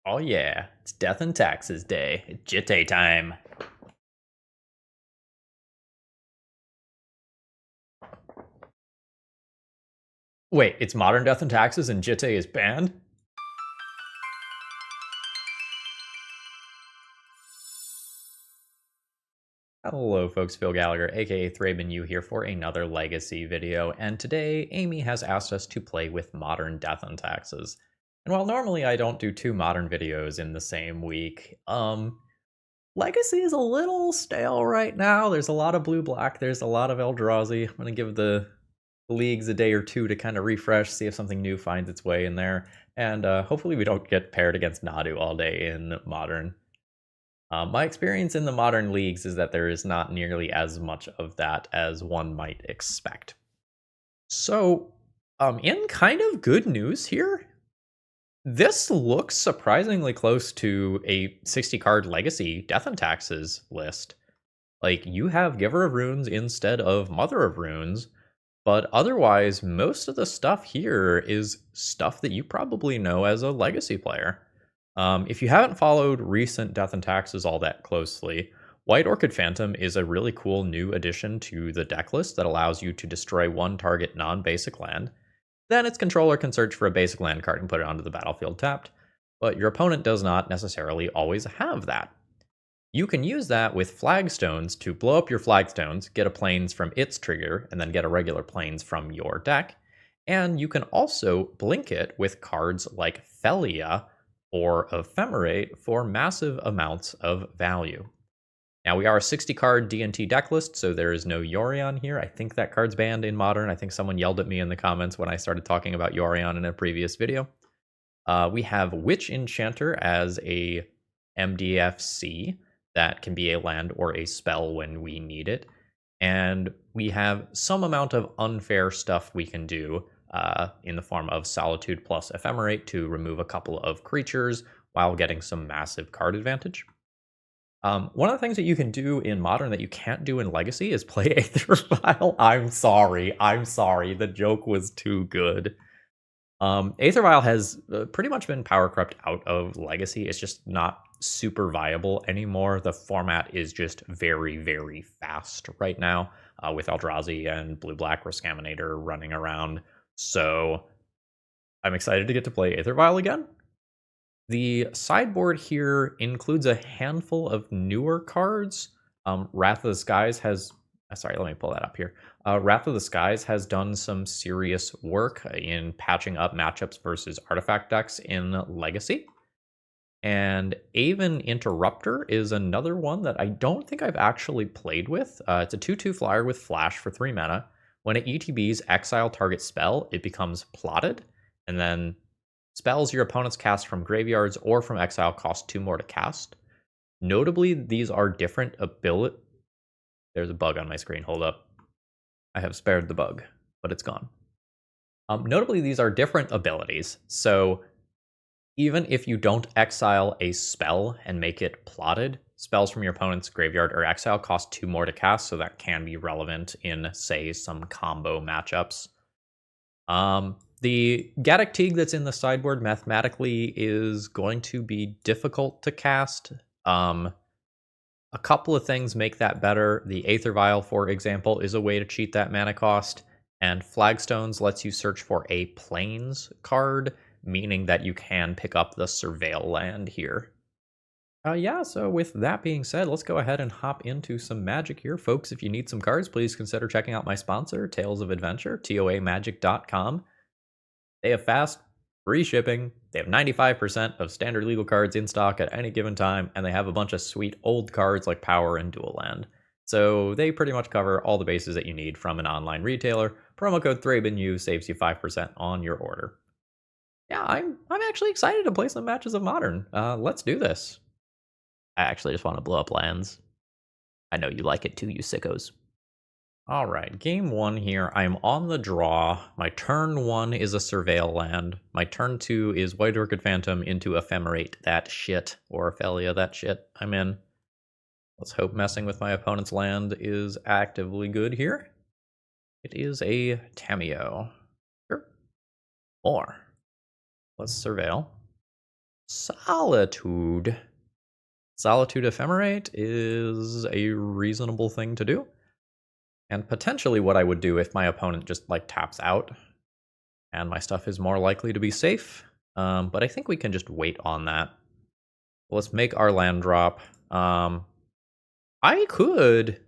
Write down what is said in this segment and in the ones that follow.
Oh yeah, it's Death and Taxes Day. It's Jitte time. Wait, it's Modern Death and Taxes and Jitte is banned? Hello folks, Phil Gallagher, aka ThrabenU here for another Legacy video, and today Amy has asked us to play with Modern Death and Taxes. And while normally I don't do two Modern videos in the same week, Legacy is a little stale right now. There's a lot of blue-black, there's a lot of Eldrazi. I'm gonna give the leagues a day or two to kind of refresh, see if something new finds its way in there, and hopefully we don't get paired against NADU all day in Modern. My experience in the Modern leagues is that there is not nearly as much of that as one might expect. So, in kind of good news here, this looks surprisingly close to a 60 card Legacy Death and Taxes list. Like, you have Giver of Runes instead of Mother of Runes, but otherwise, most of the stuff here is stuff that you probably know as a Legacy player. If you haven't followed recent Death and Taxes all that closely, White Orchid Phantom is a really cool new addition to the deck list that allows you to destroy one target non-basic land. Then its controller can search for a basic land card and put it onto the battlefield tapped, but your opponent does not necessarily always have that. You can use that with flagstones to blow up your flagstones, get a plains from its trigger, and then get a regular plains from your deck. And you can also blink it with cards like Felia or Ephemerate for massive amounts of value. Now, we are a 60 card D&T deck list, so there is no Yorion here. I think that card's banned in Modern. I think someone yelled at me in the comments when I started talking about Yorion in a previous video. We have Witch Enchanter as a MDFC that can be a land or a spell when we need it. And we have some amount of unfair stuff we can do in the form of Solitude plus Ephemerate to remove a couple of creatures while getting some massive card advantage. One of the things that you can do in Modern that you can't do in Legacy is play Aether Vial. I'm sorry. The joke was too good. Aether Vial has pretty much been power corrupt out of Legacy. It's just not super viable anymore. The format is just very, very fast right now with Eldrazi and Blue-Black Rescaminator running around. So I'm excited to get to play Aether Vial again. The sideboard here includes a handful of newer cards. Wrath of the Skies has... Sorry, let me pull that up here. Wrath of the Skies has done some serious work in patching up matchups versus artifact decks in Legacy. And Aven Interrupter is another one that I don't think I've actually played with. It's a 2/2 flyer with flash for 3 mana. When it ETBs exile target spell, it becomes plotted, and then spells your opponents cast from graveyards or from exile cost 2 more to cast. Notably, these are different ability. There's a bug on my screen. Hold up. I have spared the bug, but it's gone. Notably, these are different abilities. So even if you don't exile a spell and make it plotted, spells from your opponent's graveyard or exile cost 2 more to cast, so that can be relevant in, say, some combo matchups. The Gaddock Teague that's in the sideboard mathematically is going to be difficult to cast. A couple of things make that better. The Aether Vial, for example, is a way to cheat that mana cost, and Flagstones lets you search for a Plains card, meaning that you can pick up the Surveil land here. Yeah, so with that being said, let's go ahead and hop into some Magic here. Folks, if you need some cards, please consider checking out my sponsor, Tales of Adventure, toamagic.com. They have fast, free shipping. They have 95% of standard legal cards in stock at any given time, and they have a bunch of sweet old cards like Power and Dual Land. So they pretty much cover all the bases that you need from an online retailer. Promo code ThrabenU saves you 5% on your order. Yeah, I'm actually excited to play some matches of Modern. Let's do this. I actually just want to blow up lands. I know you like it too, you sickos. All right, game 1 here. I'm on the draw. My turn 1 is a Surveil land. My turn 2 is White Orchid Phantom into Ephemerate that shit, or Ophelia that shit. I'm in. Let's hope messing with my opponent's land is actively good here. It is a Tameo. Sure. Or let's Surveil. Solitude. Solitude Ephemerate is a reasonable thing to do. And potentially what I would do if my opponent just like taps out and my stuff is more likely to be safe. But I think we can just wait on that. Let's make our land drop. I could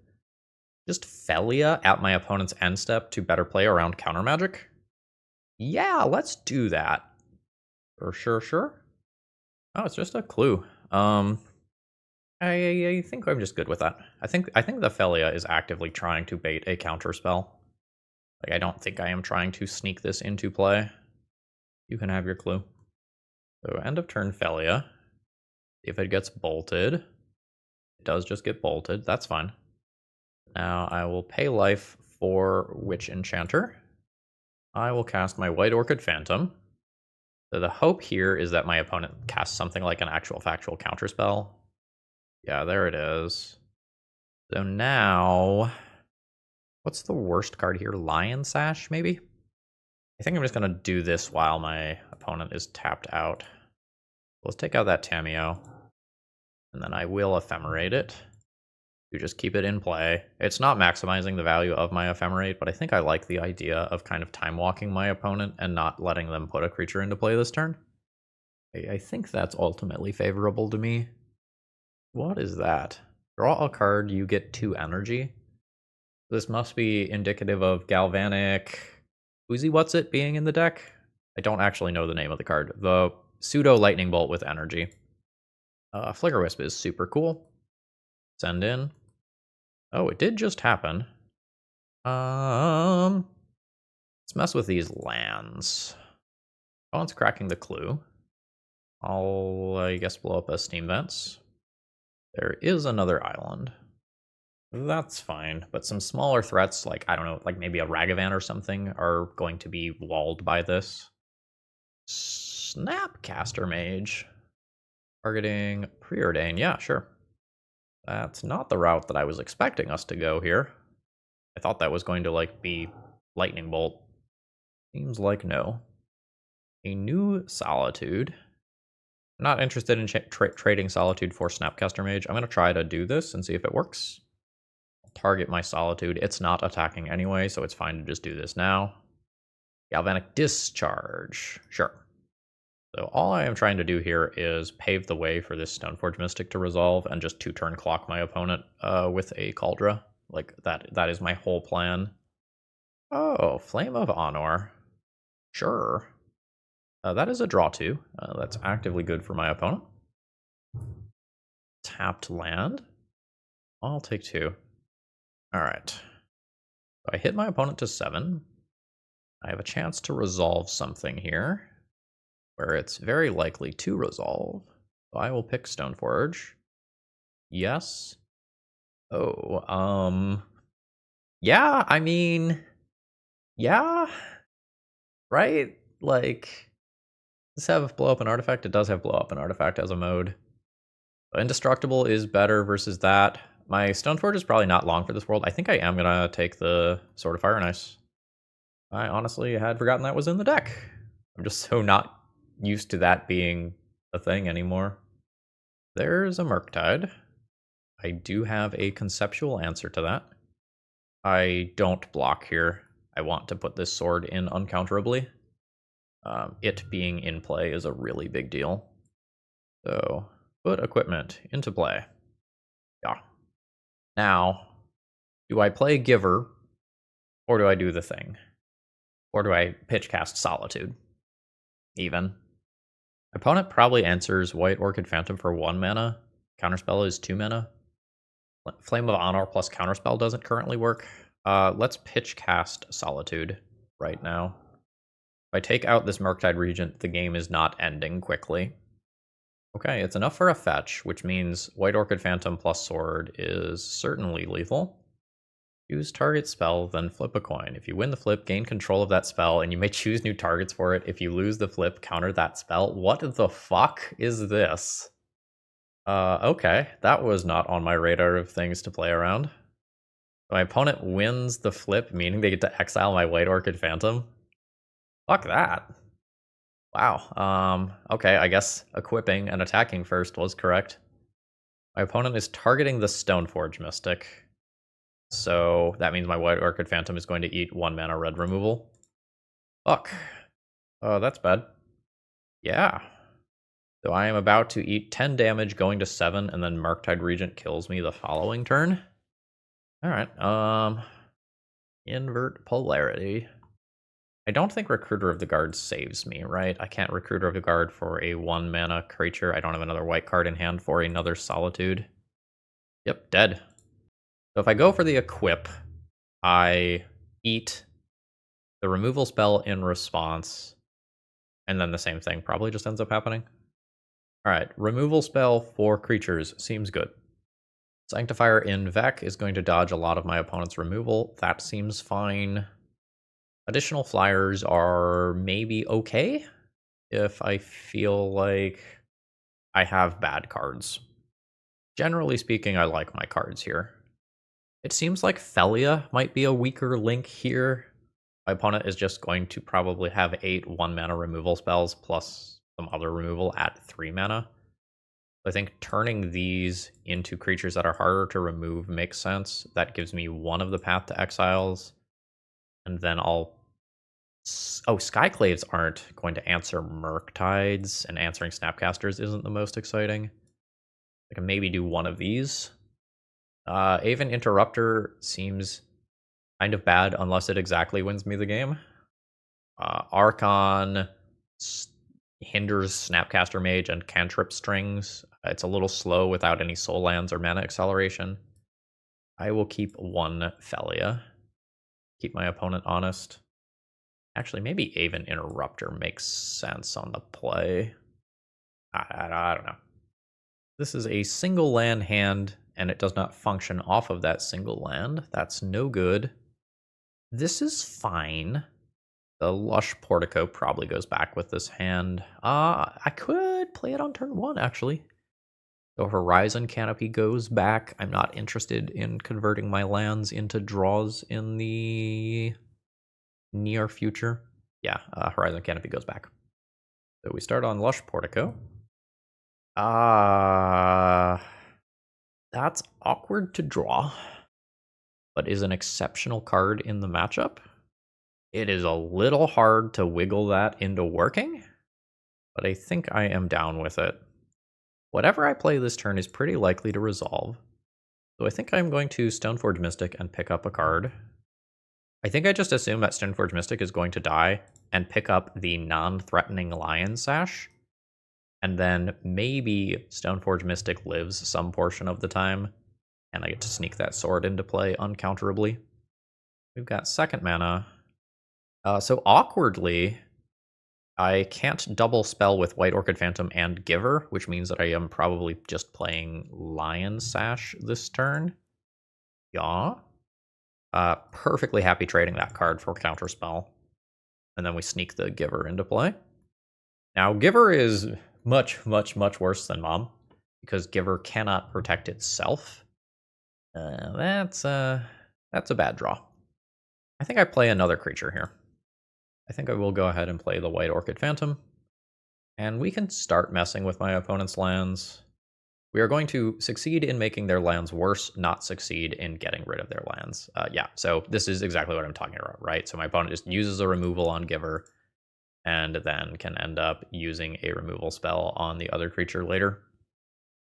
just Felia at my opponent's end step to better play around counter magic. Yeah, let's do that. For sure. Oh, it's just a clue. I think I'm just good with that. I think the Felia is actively trying to bait a counter spell. Like, I don't think I am trying to sneak this into play. You can have your clue. So end of turn Felia. If it gets bolted, it does just get bolted. That's fine. Now I will pay life for Witch Enchanter. I will cast my White Orchid Phantom. So the hope here is that my opponent casts something like an actual factual counterspell. Yeah, there it is. So now, what's the worst card here? Lion Sash, maybe? I think I'm just going to do this while my opponent is tapped out. Let's take out that Tamiyo, and then I will Ephemerate it. You just keep it in play. It's not maximizing the value of my Ephemerate, but I think I like the idea of kind of time walking my opponent and not letting them put a creature into play this turn. I think that's ultimately favorable to me. What is that? Draw a card, you get 2 energy. This must be indicative of Galvanic Uzi What's It being in the deck. I don't actually know the name of the card. The pseudo Lightning Bolt with energy. Flicker Wisp is super cool. Send in. Oh, it did just happen. Let's mess with these lands. Oh, it's cracking the clue. I'll, I guess, blow up a Steam Vents. There is another island. That's fine, but some smaller threats, like, I don't know, like maybe a Ragavan or something, are going to be walled by this. Snapcaster Mage. Targeting Preordain, yeah, sure. That's not the route that I was expecting us to go here. I thought that was going to, like, be Lightning Bolt. Seems like no. A new Solitude. I'm not interested in trading Solitude for Snapcaster Mage. I'm going to try to do this and see if it works. Target my Solitude. It's not attacking anyway, so it's fine to just do this now. Galvanic Discharge. Sure. So all I am trying to do here is pave the way for this Stoneforge Mystic to resolve and just 2-turn clock my opponent with a Cauldra. Like, that is my whole plan. Oh, Flame of Honor. Sure. That is a draw 2. That's actively good for my opponent. Tapped land. I'll take 2. Alright. So I hit my opponent to 7. I have a chance to resolve something here, where it's very likely to resolve. So I will pick Stoneforge. Yes. Oh, yeah, I mean, yeah, right? Like, does have blow up an artifact? It does have blow up an artifact as a mode. Indestructible is better versus that. My Stoneforge is probably not long for this world. I think I am gonna take the Sword of Fire and Ice. I honestly had forgotten that was in the deck. I'm just so not used to that being a thing anymore. There's a Murktide. I do have a conceptual answer to that. I don't block here. I want to put this sword in uncounterably. It being in play is a really big deal. So, put equipment into play. Yeah. Now, do I play Giver, or do I do the thing? Or do I pitch cast Solitude? Even. Opponent probably answers White Orchid Phantom for 1 mana. Counterspell is 2 mana. Flame of Honor plus Counterspell doesn't currently work. Let's pitch cast Solitude right now. If I take out this Murktide Regent, the game is not ending quickly. Okay, it's enough for a fetch, which means White Orchid Phantom plus Sword is certainly lethal. Choose target spell, then flip a coin. If you win the flip, gain control of that spell, and you may choose new targets for it. If you lose the flip, counter that spell. What the fuck is this? Okay, that was not on my radar of things to play around. My opponent wins the flip, meaning they get to exile my White Orchid Phantom? Fuck that. Wow. Okay, I guess equipping and attacking first was correct. My opponent is targeting the Stoneforge Mystic. So that means my White Orchid Phantom is going to eat 1 mana red removal. Fuck. Oh, that's bad. Yeah. So I am about to eat 10 damage going to 7, and then Murktide Regent kills me the following turn. Alright, invert polarity. I don't think Recruiter of the Guard saves me, right? I can't Recruiter of the Guard for a 1 mana creature. I don't have another white card in hand for another Solitude. Yep, dead. So if I go for the equip, I eat the removal spell in response, and then the same thing probably just ends up happening. Alright, removal spell for creatures seems good. Sanctifier in Vec is going to dodge a lot of my opponent's removal. That seems fine. Additional flyers are maybe okay if I feel like I have bad cards. Generally speaking, I like my cards here. It seems like Felia might be a weaker link here. My opponent is just going to probably have 8 1-mana removal spells plus some other removal at 3 mana. I think turning these into creatures that are harder to remove makes sense. That gives me one of the Path to Exiles. And then I'll... Oh, Skyclaves aren't going to answer Murktides, and answering Snapcasters isn't the most exciting. I can maybe do one of these. Aven Interrupter seems kind of bad unless it exactly wins me the game. Archon hinders Snapcaster Mage and Cantrip Strings. It's a little slow without any soul lands or mana acceleration. I will keep one Felia. Keep my opponent honest. Actually, maybe Aven Interrupter makes sense on the play. I don't know. This is a single land hand, and it does not function off of that single land. That's no good. This is fine. The Lush Portico probably goes back with this hand. I could play it on turn 1, actually. The Horizon Canopy goes back. I'm not interested in converting my lands into draws in the near future. Yeah, Horizon Canopy goes back. So we start on Lush Portico. That's awkward to draw, but is an exceptional card in the matchup. It is a little hard to wiggle that into working, but I think I am down with it. Whatever I play this turn is pretty likely to resolve, so I think I'm going to Stoneforge Mystic and pick up a card. I think I just assume that Stoneforge Mystic is going to die and pick up the non-threatening Lion Sash, and then maybe Stoneforge Mystic lives some portion of the time, and I get to sneak that sword into play uncounterably. We've got second mana. So awkwardly, I can't double spell with White Orchid Phantom and Giver, which means that I am probably just playing Lion Sash this turn. Yeah. Perfectly happy trading that card for Counterspell. And then we sneak the Giver into play. Now, Giver is much, much, much worse than Mom, because Giver cannot protect itself. That's a bad draw. I think I play another creature here. I think I will go ahead and play the White Orchid Phantom. And we can start messing with my opponent's lands. We are going to succeed in making their lands worse, not succeed in getting rid of their lands. Yeah, so this is exactly what I'm talking about, right? So my opponent just uses a removal on Giver, and then can end up using a removal spell on the other creature later.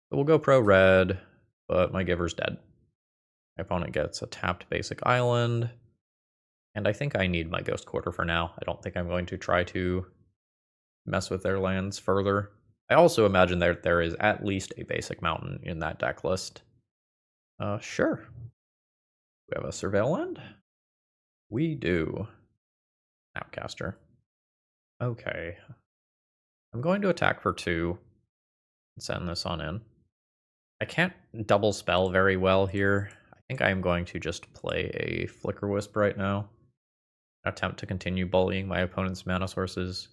So we'll go pro red, but my Giver's dead. My opponent gets a tapped basic island, and I think I need my Ghost Quarter for now. I don't think I'm going to try to mess with their lands further. I also imagine that there is at least a basic mountain in that deck list. Sure. We have a Surveil land? We do. Snapcaster. Okay. I'm going to attack for 2 and send this on in. I can't double spell very well here. I think I am going to just play a Flicker Wisp right now. Attempt to continue bullying my opponent's mana sources.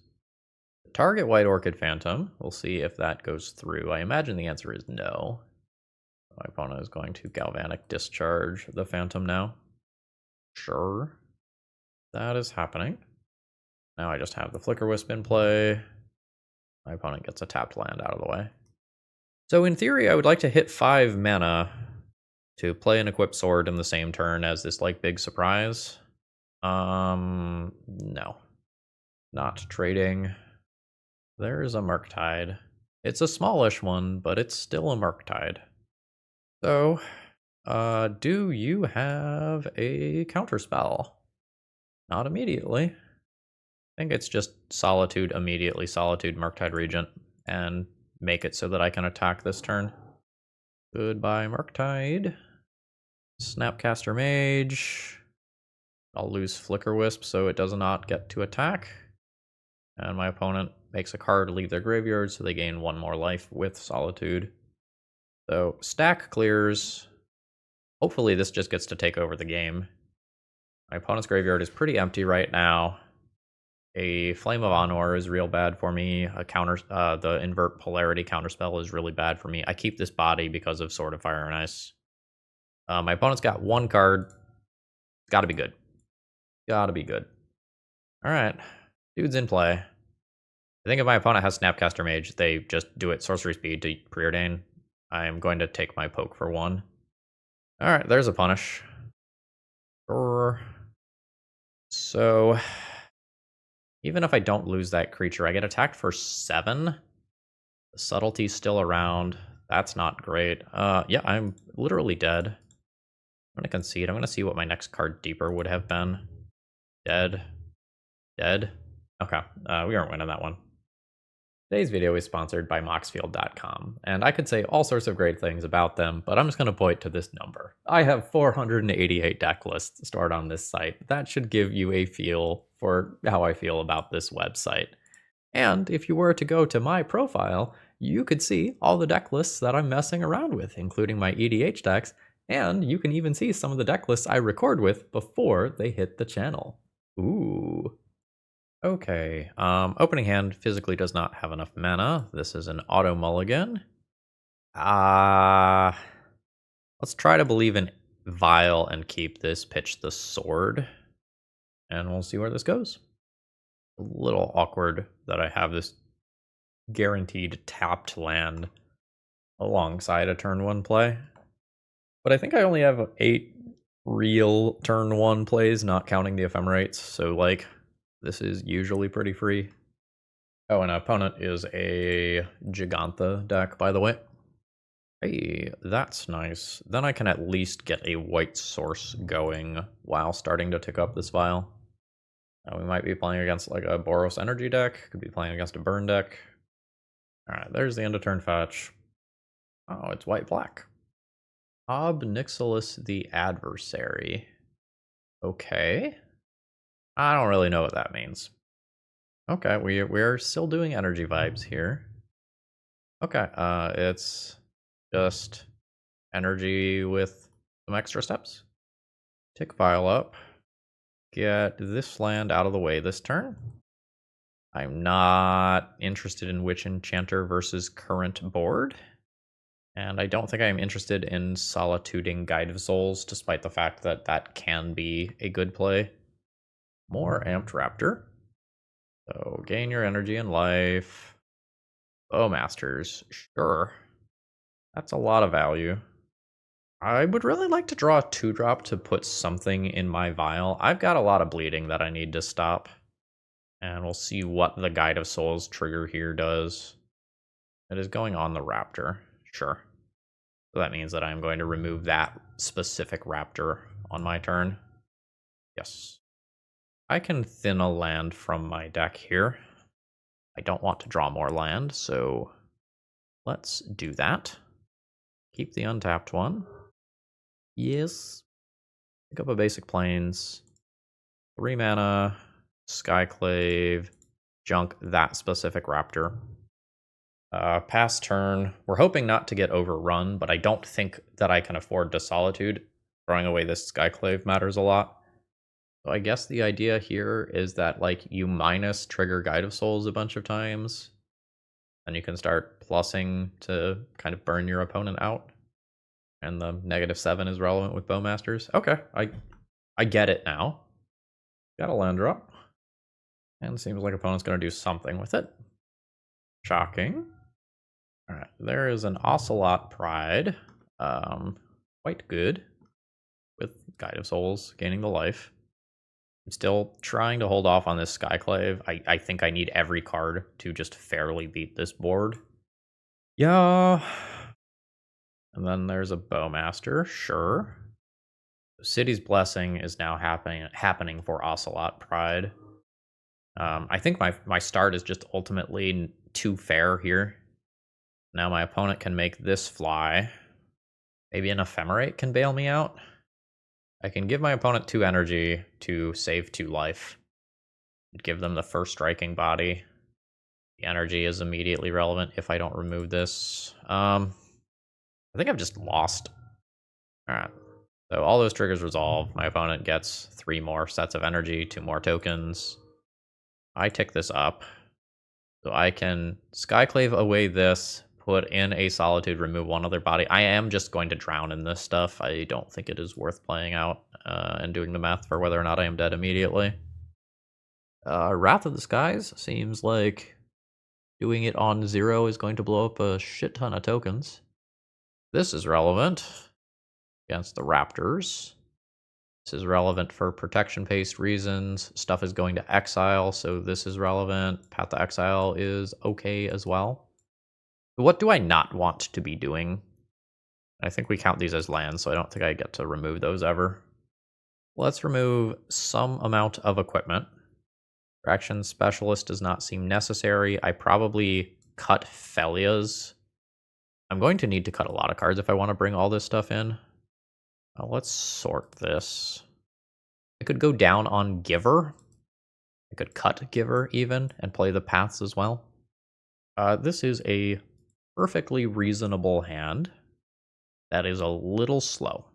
Target White Orchid Phantom. We'll see if that goes through. I imagine the answer is no. My opponent is going to Galvanic Discharge the Phantom now. Sure. That is happening. Now I just have the Flicker Wisp in play. My opponent gets a tapped land out of the way. So in theory, I would like to hit 5 mana to play an equipped sword in the same turn as this like big surprise. No. Not trading. There's a Murktide. It's a smallish one, but it's still a Murktide. So, do you have a counterspell? Not immediately. I think it's just Solitude immediately, Solitude Murktide Regent, and make it so that I can attack this turn. Goodbye, Murktide. Snapcaster Mage. I'll lose Flicker Wisp so it does not get to attack. And my opponent makes a card leave their graveyard so they gain 1 more life with Solitude. So stack clears. Hopefully this just gets to take over the game. My opponent's graveyard is pretty empty right now. A Flame of Honor is real bad for me. The Invert Polarity counterspell is really bad for me. I keep this body because of Sword of Fire and Ice. My opponent's got 1 card. Gotta be good. Gotta be good. Alright. Dude's in play. I think if my opponent has Snapcaster Mage, they just do it sorcery speed to preordain. I am going to take my poke for 1. Alright, there's a punish. So, even if I don't lose that creature, I get attacked for 7. The subtlety's still around. That's not great. Yeah, I'm literally dead. I'm gonna concede. I'm gonna see what my next card deeper would have been. Dead. Dead. Okay, we aren't winning that one. Today's video is sponsored by Moxfield.com, and I could say all sorts of great things about them, but I'm just going to point to this number. I have 488 deck lists stored on this site. That should give you a feel for how I feel about this website. And if you were to go to my profile, you could see all the deck lists that I'm messing around with, including my EDH decks, and you can even see some of the deck lists I record with before they hit the channel. Ooh. Okay, opening hand physically does not have enough mana. This is an auto mulligan. Let's try to believe in Vile and keep this, pitch the sword. And we'll see where this goes. A little awkward that I have this guaranteed tapped land alongside a turn 1 play. But I think I only have 8 real turn 1 plays, not counting the ephemerates, so like, this is usually pretty free. Oh, and opponent is a Gigantha deck, by the way. Hey, that's nice. Then I can at least get a white source going while starting to tick up this Vile. We might be playing against like a Boros Energy deck. Could be playing against a Burn deck. Alright, there's the end of turn fetch. Oh, it's white-black. Obnixilis the Adversary. Okay. I don't really know what that means. Okay, we're still doing energy vibes here. Okay, it's just energy with some extra steps. Tick Vile up. Get this land out of the way this turn. I'm not interested in Witch Enchanter versus current board. And I don't think I'm interested in Solituding Guide of Souls, despite the fact that that can be a good play. More Amped Raptor. So gain your energy and life. Bowmasters, sure. That's a lot of value. I would really like to draw a 2-drop to put something in my Vile. I've got a lot of bleeding that I need to stop. And we'll see what the Guide of Souls trigger here does. It is going on the Raptor, sure. So that means that I'm going to remove that specific Raptor on my turn. Yes. I can thin a land from my deck here. I don't want to draw more land, so let's do that. Keep the untapped one. Yes. Pick up a basic plains. 3 mana, Skyclave, junk that specific Raptor. Pass turn. We're hoping not to get overrun, but I don't think that I can afford to Solitude. Throwing away this Skyclave matters a lot. So I guess the idea here is that like you minus trigger Guide of Souls a bunch of times, and you can start plussing to kind of burn your opponent out. And the -7 is relevant with Bowmasters. Okay, I get it now. Got a land drop. And seems like opponent's gonna do something with it. Shocking. Alright, there is an Ocelot Pride. Quite good. With Guide of Souls, gaining the life. I'm still trying to hold off on this Skyclave. I think I need every card to just fairly beat this board. Yeah. And then there's a Bowmaster, sure. City's Blessing is now happening for Ocelot Pride. I think my start is just ultimately too fair here. Now my opponent can make this fly. Maybe an Ephemerate can bail me out. I can give my opponent 2 energy to save 2 life. Give them the first striking body. The energy is immediately relevant if I don't remove this. I think I've just lost. Alright. So all those triggers resolve. My opponent gets 3 more sets of energy, 2 more tokens. I tick this up. So I can Skyclave away this, put in a Solitude, remove 1 other body. I am just going to drown in this stuff. I don't think it is worth playing out and doing the math for whether or not I am dead immediately. Wrath of the Skies seems like doing it on 0 is going to blow up a shit ton of tokens. This is relevant against the Raptors. This is relevant for protection-based reasons. Stuff is going to exile, so this is relevant. Path to Exile is okay as well. What do I not want to be doing? I think we count these as lands, so I don't think I get to remove those ever. Let's remove some amount of equipment. Fraction Specialist does not seem necessary. I probably cut Felia's. I'm going to need to cut a lot of cards if I want to bring all this stuff in. Let's sort this. I could go down on Giver. I could cut Giver even and play the paths as well. This is a perfectly reasonable hand. That is a little slow.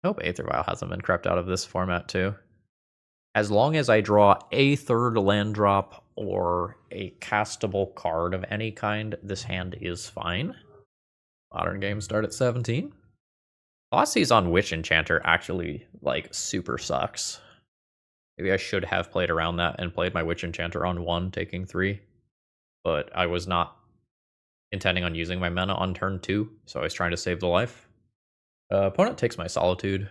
I hope Aether Vial hasn't been crept out of this format too. As long as I draw a 3rd land drop or a castable card of any kind, this hand is fine. Modern games start at 17. Bosses on Witch Enchanter actually, like, super sucks. Maybe I should have played around that and played my Witch Enchanter on 1, taking 3. But I was not intending on using my mana on turn 2, so I was trying to save the life. Opponent takes my Solitude,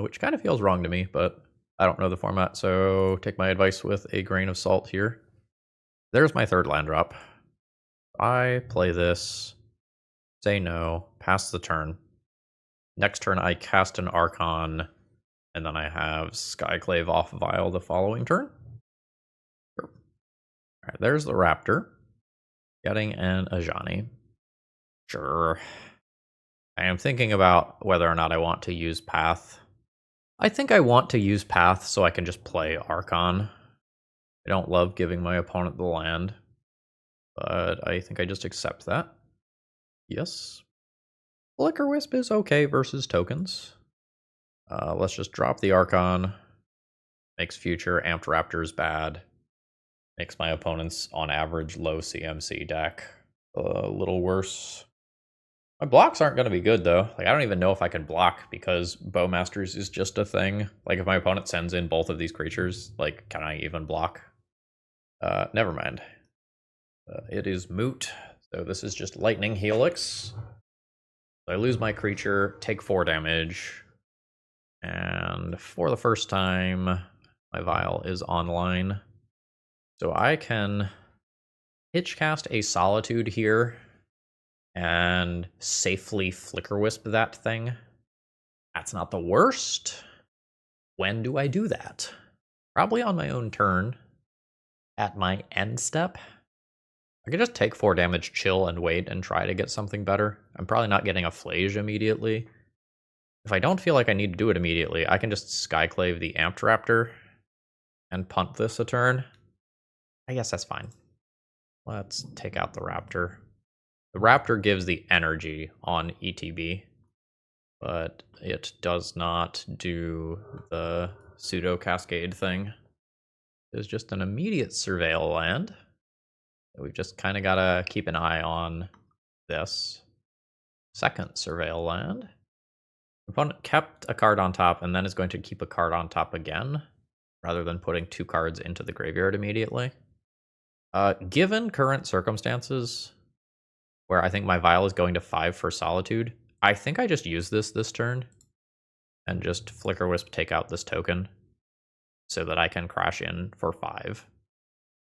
which kind of feels wrong to me, but I don't know the format, so take my advice with a grain of salt here. There's my 3rd land drop. I play this, say no, pass the turn. Next turn, I cast an Archon, and then I have Skyclave off Vial the following turn. Sure. All right, there's the Raptor. Getting an Ajani. Sure. I am thinking about whether or not I want to use Path. I think I want to use Path so I can just play Archon. I don't love giving my opponent the land, but I think I just accept that. Yes. Flicker Wisp is okay versus tokens. Let's just drop the Archon. Makes future Amped Raptors bad. Makes my opponent's on average low CMC deck a little worse. My blocks aren't going to be good though. Like, I don't even know if I can block because Bowmasters is just a thing. Like, if my opponent sends in both of these creatures, like, can I even block? Never mind. It is moot. So this is just Lightning Helix. I lose my creature, take 4 damage, and for the first time, my Vial is online. So I can Hitchcast a Solitude here and safely Flicker Wisp that thing. That's not the worst. When do I do that? Probably on my own turn. At my end step. I could just take 4 damage, chill, and wait and try to get something better. I'm probably not getting a Flage immediately. If I don't feel like I need to do it immediately, I can just Skyclave the Amped Raptor and punt this a turn. I guess that's fine. Let's take out the Raptor. The Raptor gives the energy on ETB, but it does not do the pseudo cascade thing. It's just an immediate Surveil land. We've just kind of got to keep an eye on this. Second Surveil land. Opponent kept a card on top and then is going to keep a card on top again, rather than putting 2 cards into the graveyard immediately. Given current circumstances, where I think my Vial is going to 5 for Solitude, I think I just use this turn and just Flicker Wisp take out this token so that I can crash in for 5.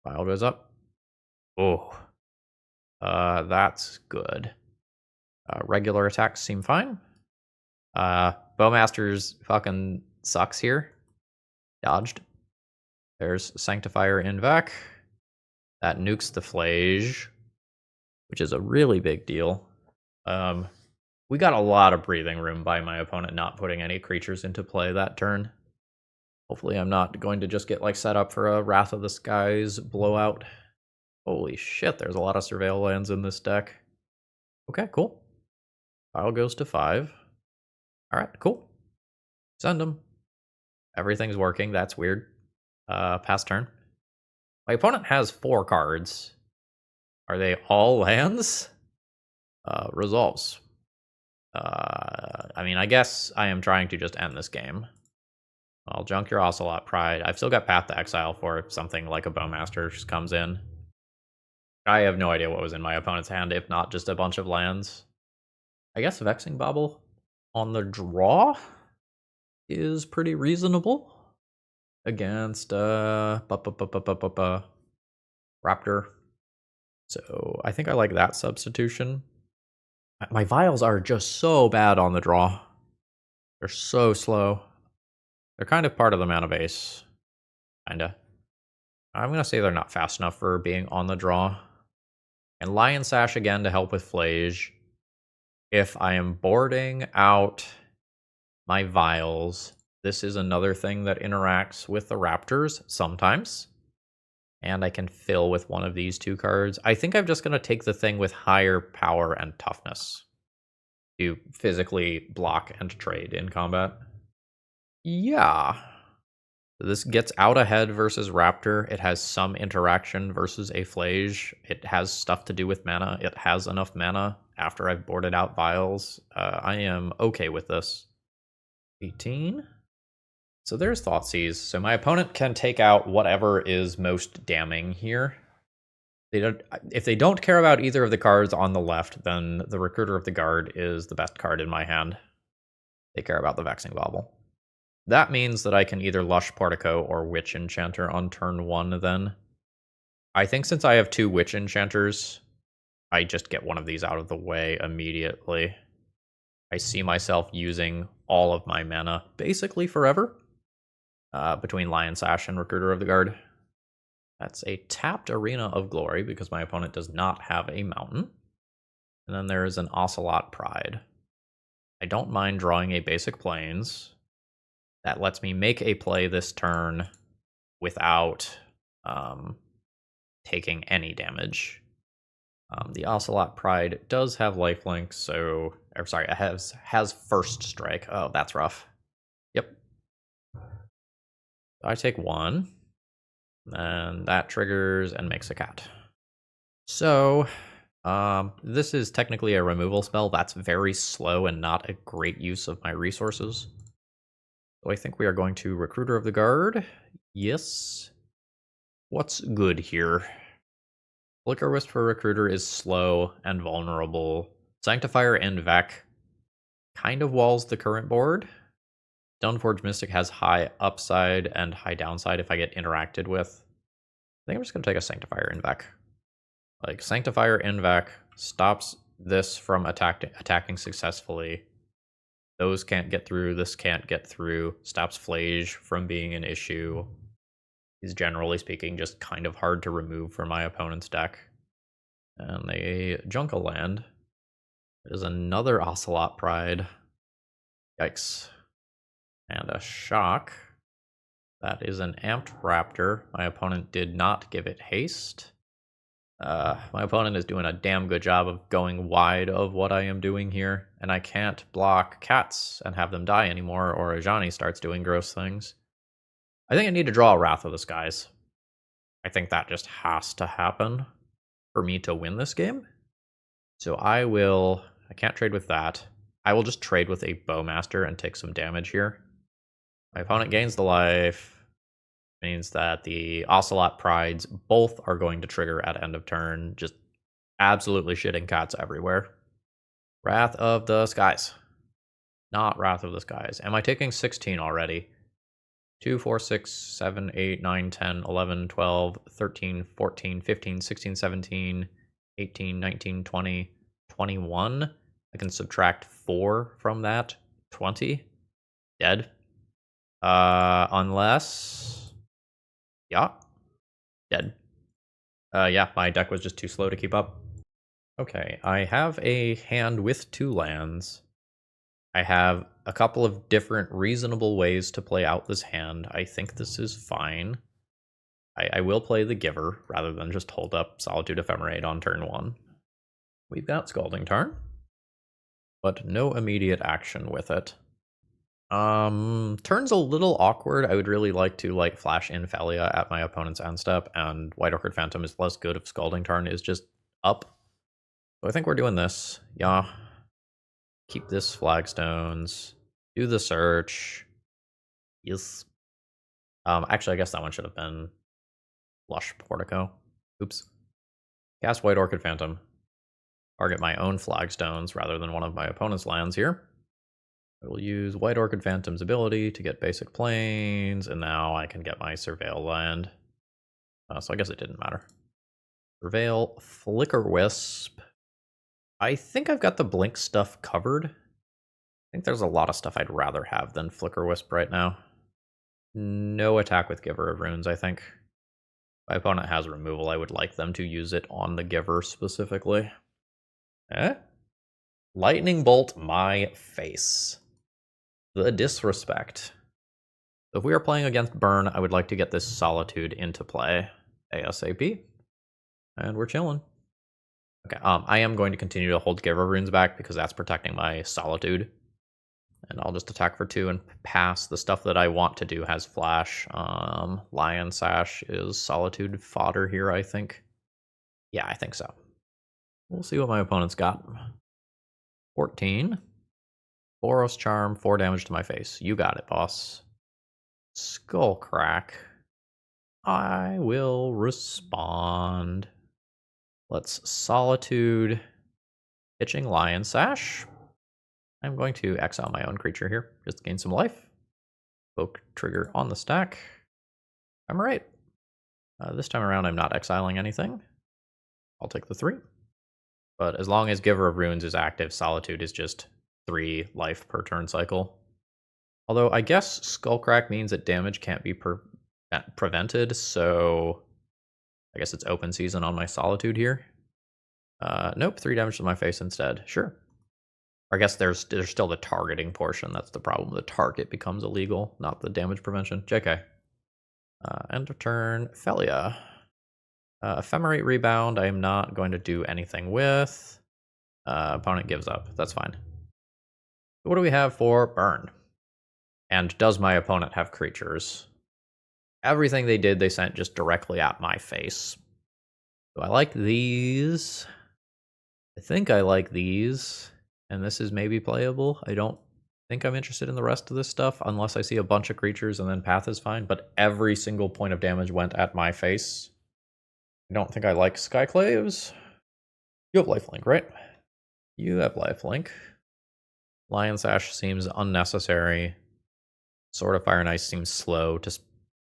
Vial goes up. Oh, that's good. Regular attacks seem fine. Bowmaster's fucking sucks here. Dodged. There's Sanctifier in Vec. That nukes the Flage, which is a really big deal. We got a lot of breathing room by my opponent not putting any creatures into play that turn. Hopefully I'm not going to just get like set up for a Wrath of the Skies blowout. Holy shit, there's a lot of Surveil lands in this deck. Okay, cool. File goes to 5. Alright, cool. Send them. Everything's working, that's weird. Pass turn. My opponent has 4 cards. Are they all lands? Resolves. I mean, I guess I am trying to just end this game. I'll junk your Ocelot Pride. I've still got Path to Exile for if something like a Bowmaster just comes in. I have no idea what was in my opponent's hand, if not just a bunch of lands. I guess Vexing Bauble on the draw is pretty reasonable against Raptor. So I think I like that substitution. My Vials are just so bad on the draw. They're so slow. They're kind of part of the mana base. Kinda. I'm gonna say they're not fast enough for being on the draw. And Lion Sash again to help with Flage. If I am boarding out my Vials, this is another thing that interacts with the Raptors sometimes. And I can fill with one of these 2 cards. I think I'm just going to take the thing with higher power and toughness to physically block and trade in combat. Yeah. This gets out ahead versus Raptor. It has some interaction versus a Flage. It has stuff to do with mana. It has enough mana after I've boarded out Vials. I am okay with this. 18. So there's Thoughtseize. So my opponent can take out whatever is most damning here. If they don't care about either of the cards on the left, then the Recruiter of the Guard is the best card in my hand. They care about the Vexing Bauble. That means that I can either Lush Portico or Witch Enchanter on turn 1 then. I think since I have 2 Witch Enchanters, I just get one of these out of the way immediately. I see myself using all of my mana basically forever. Between Lion Sash and Recruiter of the Guard. That's a tapped Arena of Glory because my opponent does not have a mountain. And then there is an Ocelot Pride. I don't mind drawing a basic Plains. That lets me make a play this turn without taking any damage. The Ocelot Pride does have lifelink, so... Or sorry, it has first strike. Oh, that's rough. Yep. I take 1, and that triggers and makes a cat. So, this is technically a removal spell. That's very slow and not a great use of my resources. So I think we are going to Recruiter of the Guard. Yes. What's good here? Flicker Wisp for Recruiter is slow and vulnerable. Sanctifier and Vec kind of walls the current board. Stoneforge Mystic has high upside and high downside if I get interacted with. I think I'm just going to take a Sanctifier in Vec. Like, Sanctifier in Vec stops this from attacking successfully. Those can't get through, this can't get through. Stops Flage from being an issue. Is generally speaking just kind of hard to remove from my opponent's deck. And they junk a land. There's another Ocelot Pride. Yikes. And a shock. That is an amped Raptor. My opponent did not give it haste. My opponent is doing a damn good job of going wide of what I am doing here. And I can't block cats and have them die anymore, or Ajani starts doing gross things. I think I need to draw a Wrath of the Skies. I think that just has to happen for me to win this game. So I can't trade with that. I will just trade with a Bowmaster and take some damage here. My opponent gains the life. Means that the Ocelot Prides both are going to trigger at end of turn. Just absolutely shitting cats everywhere. Wrath of the Skies. Not Wrath of the Skies. Am I taking 16 already? 2, 4, 6, 7, 8, 9, 10, 11, 12, 13, 14, 15, 16, 17, 18, 19, 20, 21. I can subtract 4 from that. 20. Dead. Unless... Yeah. Dead. Yeah, my deck was just too slow to keep up. Okay, I have a hand with 2 lands. I have a couple of different reasonable ways to play out this hand. I think this is fine. I will play the Giver rather than just hold up Solitude Ephemerate on turn 1. We've got Scalding Tarn, but no immediate action with it. Turn's a little awkward. I would really like to like flash in Thalia at my opponent's end step, and White Orchid Phantom is less good if Scalding Tarn is just up. So I think we're doing this. Yeah. Keep this flagstones. Do the search. Yes. Actually, I guess that one should have been Lush Portico. Oops. Cast White Orchid Phantom. Target my own flagstones rather than one of my opponent's lands here. I will use White Orchid Phantom's ability to get basic planes, and now I can get my Surveil land. So I guess it didn't matter. Surveil, Flicker Wisp. I think I've got the Blink stuff covered. I think there's a lot of stuff I'd rather have than Flicker Wisp right now. No attack with Giver of Runes, I think. If my opponent has removal, I would like them to use it on the Giver specifically. Lightning Bolt my face. The disrespect. So if we are playing against Burn, I would like to get this Solitude into play ASAP. And we're chilling. Okay, I am going to continue to hold Giver Runes back because that's protecting my Solitude. And I'll just attack for 2 and pass. The stuff that I want to do has Flash. Lion Sash is Solitude fodder here, I think. Yeah, I think so. We'll see what my opponent's got. 14. Boros Charm, 4 damage to my face. You got it, boss. Skull Crack. I will respond. Let's Solitude. Pitching Lion Sash. I'm going to exile my own creature here, just to gain some life. Poke trigger on the stack. I'm right. This time around, I'm not exiling anything. I'll take the 3. But as long as Giver of Runes is active, Solitude is just 3 life per turn cycle. Although I guess Skullcrack means that damage can't be prevented, so I guess it's open season on my Solitude here. Nope, 3 damage to my face instead. Sure. Or I guess there's still the targeting portion. That's the problem. The target becomes illegal, not the damage prevention. JK. End of turn, Thalia. Ephemerate Rebound, I am not going to do anything with. Opponent gives up. That's fine. What do we have for Burn? And does my opponent have creatures? Everything they did, they sent just directly at my face. So I like these. I think I like these. And this is maybe playable. I don't think I'm interested in the rest of this stuff unless I see a bunch of creatures and then Path is fine. But every single point of damage went at my face. I don't think I like Skyclaves. You have lifelink, right? You have lifelink. Lion Sash seems unnecessary. Sword of Fire and Ice seems slow,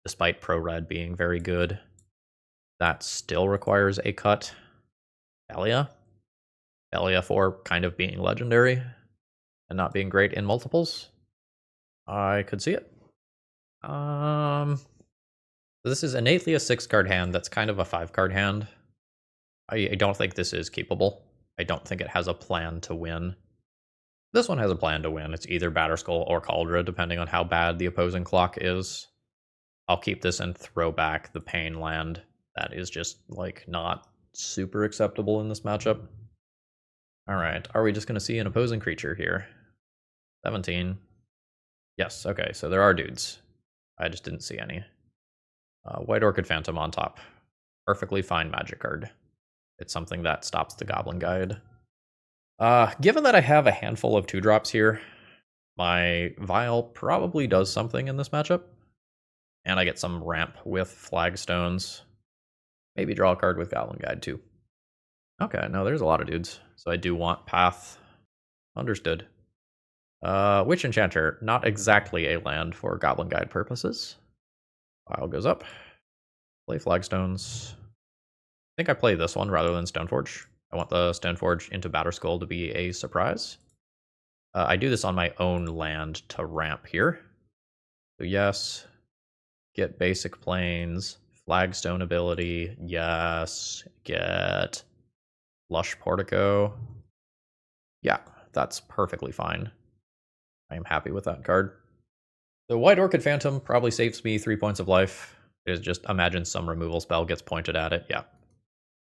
despite Pro Red being very good. That still requires a cut. Thalia. Thalia for kind of being legendary and not being great in multiples. I could see it. This is innately a 6-card hand that's kind of a 5-card hand. I don't think this is keepable. I don't think it has a plan to win. This one has a plan to win. It's either Batterskull or Kaldra, depending on how bad the opposing clock is. I'll keep this and throw back the Pain land. That is just, like, not super acceptable in this matchup. Alright, are we just going to see an opposing creature here? 17. Yes, okay, so there are dudes. I just didn't see any. White Orchid Phantom on top. Perfectly fine magic card. It's something that stops the Goblin Guide. Given that I have a handful of 2-drops here, my Vial probably does something in this matchup. And I get some ramp with flagstones. Maybe draw a card with Goblin Guide too. Okay, no, there's a lot of dudes. So I do want Path. Understood. Witch Enchanter, not exactly a land for Goblin Guide purposes. Pile goes up. Play Flagstones. I think I play this one rather than Stoneforge. I want the Stoneforge into Batterskull to be a surprise. I do this on my own land to ramp here. So yes, get basic planes, Flagstone ability, yes, get Lush Portico. Yeah, that's perfectly fine. I am happy with that card. The White Orchid Phantom probably saves me 3 points of life. It is just imagine some removal spell gets pointed at it. Yeah.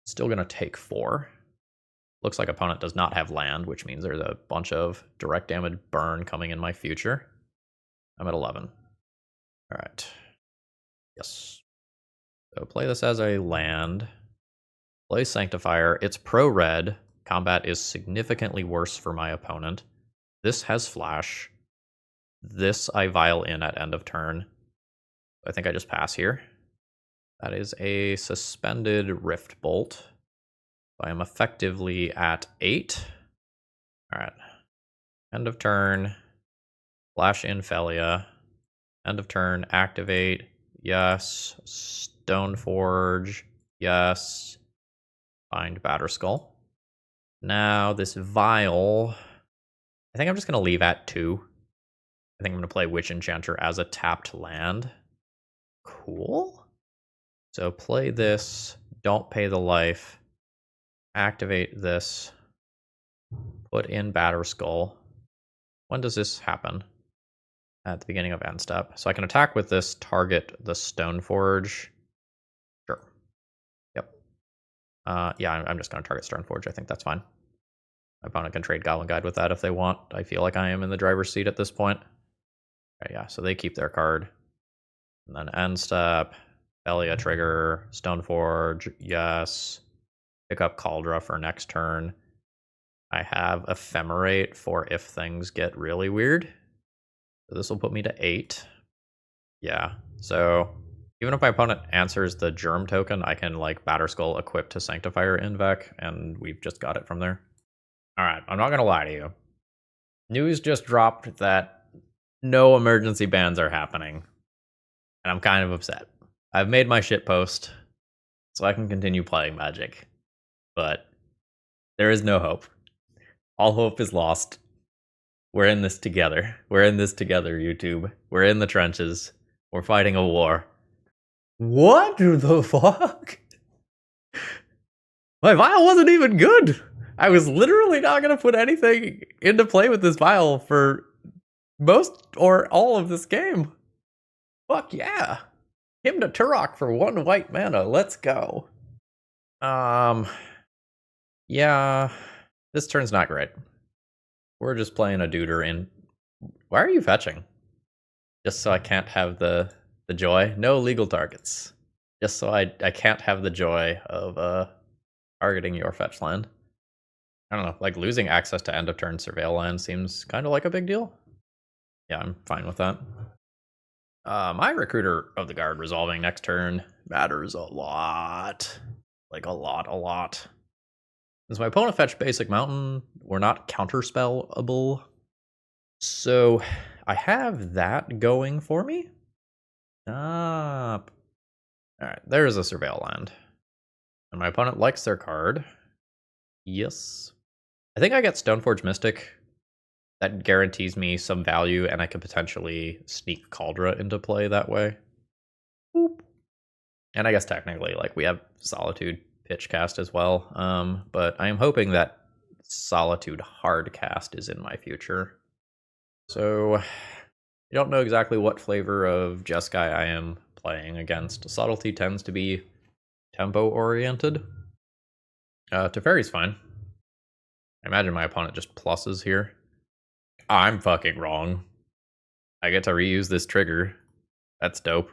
Still gonna take 4. Looks like opponent does not have land, which means there's a bunch of direct damage burn coming in my future. I'm at 11. All right. Yes. So play this as a land. Play Sanctifier. It's pro-red. Combat is significantly worse for my opponent. This has flash. This I vial in at end of turn. I think I just pass here. That is a suspended Rift Bolt. I am effectively at 8. All right. End of turn. Flash in Felia. End of turn. Activate. Yes. Stoneforge. Yes. Find Batterskull. Now this vial. I think I'm just going to leave at 2. I think I'm going to play Witch Enchanter as a tapped land. Cool. So play this. Don't pay the life. Activate this. Put in Batterskull. When does this happen? At the beginning of end step. So I can attack with this, target the Stoneforge. Sure. Yep. Yeah, I'm just going to target Stoneforge. I think that's fine. My opponent can trade Goblin Guide with that if they want. I feel like I am in the driver's seat at this point. Okay, yeah, so they keep their card. And then end step, Elia trigger, Stoneforge, yes. Pick up Cauldra for next turn. I have Ephemerate for if things get really weird. So this will put me to 8. Yeah, so even if my opponent answers the Germ token, I can like Batterskull equip to Sanctifier Invec, and we've just got it from there. Alright, I'm not gonna lie to you. News just dropped that no emergency bans are happening. And I'm kind of upset. I've made my shit post, so I can continue playing Magic. But there is no hope. All hope is lost. We're in this together. We're in this together, YouTube. We're in the trenches. We're fighting a war. What the fuck? My vial wasn't even good. I was literally not going to put anything into play with this vial for most or all of this game. Fuck yeah. Him to Turok for 1 white mana. Let's go. Yeah. This turn's not great. We're just playing a duder in. Why are you fetching? Just so I can't have the joy? No legal targets. Just so I can't have the joy of targeting your fetch land. I don't know, like losing access to end of turn surveil land seems kind of like a big deal. Yeah, I'm fine with that. My Recruiter of the Guard resolving next turn matters a lot. Like a lot. Since my opponent fetched basic mountain, we're not counterspellable. So I have that going for me. Stop. Alright, there's a surveil land. And my opponent likes their card. Yes. I think I get Stoneforge Mystic. That guarantees me some value, and I could potentially sneak Cauldra into play that way. Boop. And I guess technically, like, we have Solitude Pitchcast as well. But I am hoping that Solitude Hardcast is in my future. So, I don't know exactly what flavor of Jeskai I am playing against. Subtlety tends to be tempo-oriented. Teferi's fine. I imagine my opponent just pluses here. I'm fucking wrong. I get to reuse this trigger. That's dope.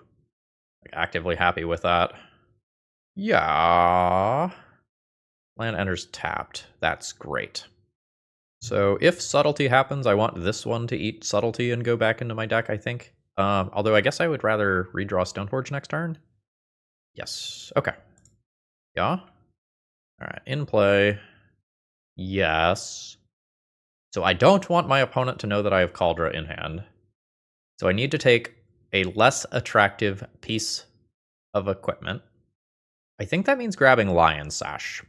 Like, actively happy with that. Yeah. Land enters tapped. That's great. So if subtlety happens, I want this one to eat subtlety and go back into my deck, I think. Although I guess I would rather redraw Stoneforge next turn. Yes. Okay. Yeah. Alright, in play. Yes. So I don't want my opponent to know that I have Cauldra in hand. So I need to take a less attractive piece of equipment. I think that means grabbing Lion Sash.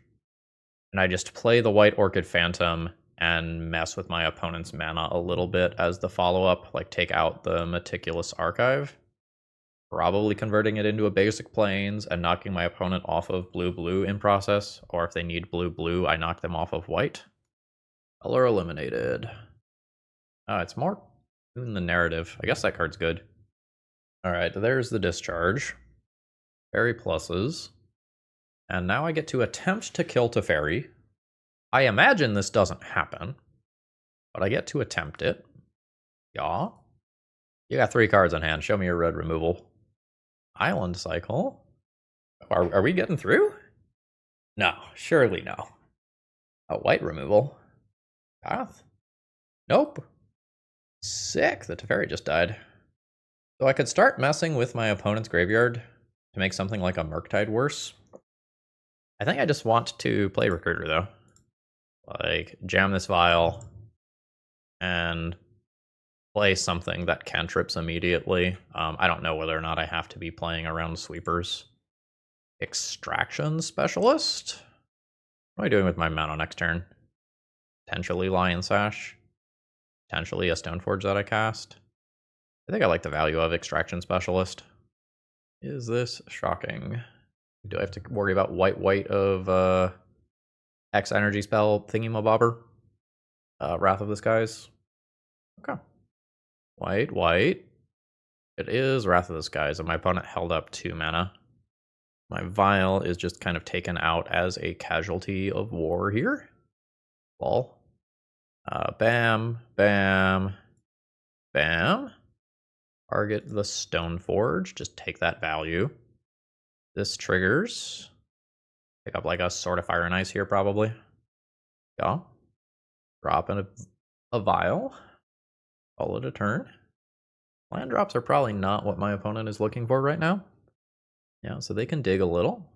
And I just play the White Orchid Phantom and mess with my opponent's mana a little bit as the follow-up, like take out the Meticulous Archive. Probably converting it into a basic plains and knocking my opponent off of blue-blue in process. Or if they need blue-blue, I knock them off of white. Color eliminated. It's more in the narrative. I guess that card's good. Alright, there's the discharge. Fairy pluses. And now I get to attempt to kill Teferi. I imagine this doesn't happen, but I get to attempt it. Yeah. You got 3 cards in hand. Show me your red removal. Island Cycle. Are we getting through? No, surely no. A white removal. Path? Nope. Sick, the Teferi just died. So I could start messing with my opponent's graveyard to make something like a Murktide worse. I think I just want to play Recruiter, though. Like, jam this Vial and play something that cantrips immediately. I don't know whether or not I have to be playing around sweepers. Extraction Specialist? What am I doing with my mana next turn? Potentially Lion Sash. Potentially a Stoneforge that I cast. I think I like the value of Extraction Specialist. Is this shocking? Do I have to worry about white of X energy spell thingy-mabobber? Wrath of the Skies. Okay. White. It is Wrath of the Skies, and my opponent held up 2 mana. My Vial is just kind of taken out as a casualty of war here. Lol. Bam. Target the Stoneforge. Just take that value. This triggers. Pick up like a Sword of Fire and Ice here, probably. Yeah. Drop in a Vial. Call it a turn. Land drops are probably not what my opponent is looking for right now. Yeah, so they can dig a little.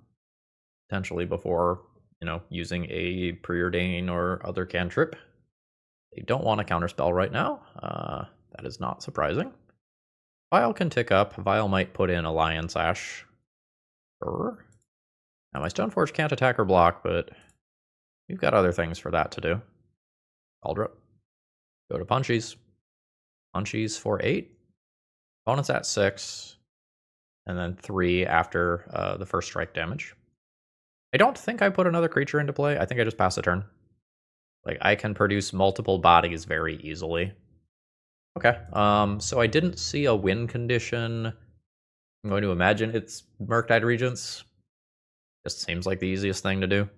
Potentially before, using a Preordain or other cantrip. They don't want a counterspell right now. That is not surprising. Vial can tick up. Vial might put in a Lion Sash. Sure. Now my Stoneforge can't attack or block, but we've got other things for that to do. Cauldra. Go to Punchies. Punchies for 8. Opponent's at 6. And then 3 after the first strike damage. I don't think I put another creature into play. I think I just pass the turn. Like, I can produce multiple bodies very easily. Okay, so I didn't see a win condition. I'm going to imagine it's Murktide Regents. Just seems like the easiest thing to do.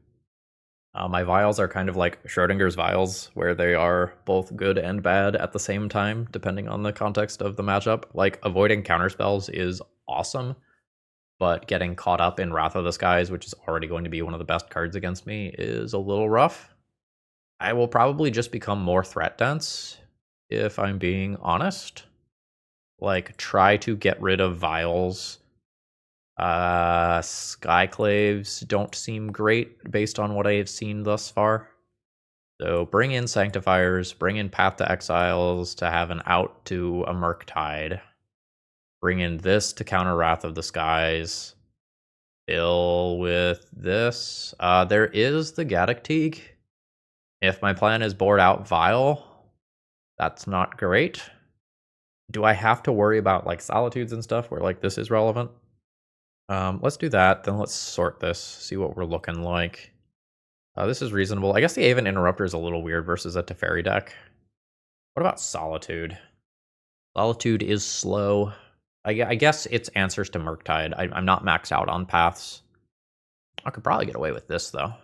My Vials are kind of like Schrodinger's Vials, where they are both good and bad at the same time, depending on the context of the matchup. Like, avoiding counterspells is awesome, but getting caught up in Wrath of the Skies, which is already going to be one of the best cards against me, is a little rough. I will probably just become more threat dense, if I'm being honest. Like, try to get rid of Vials. Skyclaves don't seem great based on what I have seen thus far. So bring in Sanctifiers, bring in Path to Exiles to have an out to a Murktide. Bring in this to counter Wrath of the Skies. Fill with this. There is the Gaddock. If my plan is board out Vial, that's not great. Do I have to worry about like Solitudes and stuff where like this is relevant? Let's do that. Then let's sort this, see what we're looking like. This is reasonable. I guess the Aven Interrupter is a little weird versus a Teferi deck. What about Solitude? Solitude is slow. I guess it's answers to Murktide. I'm not maxed out on paths. I could probably get away with this, though.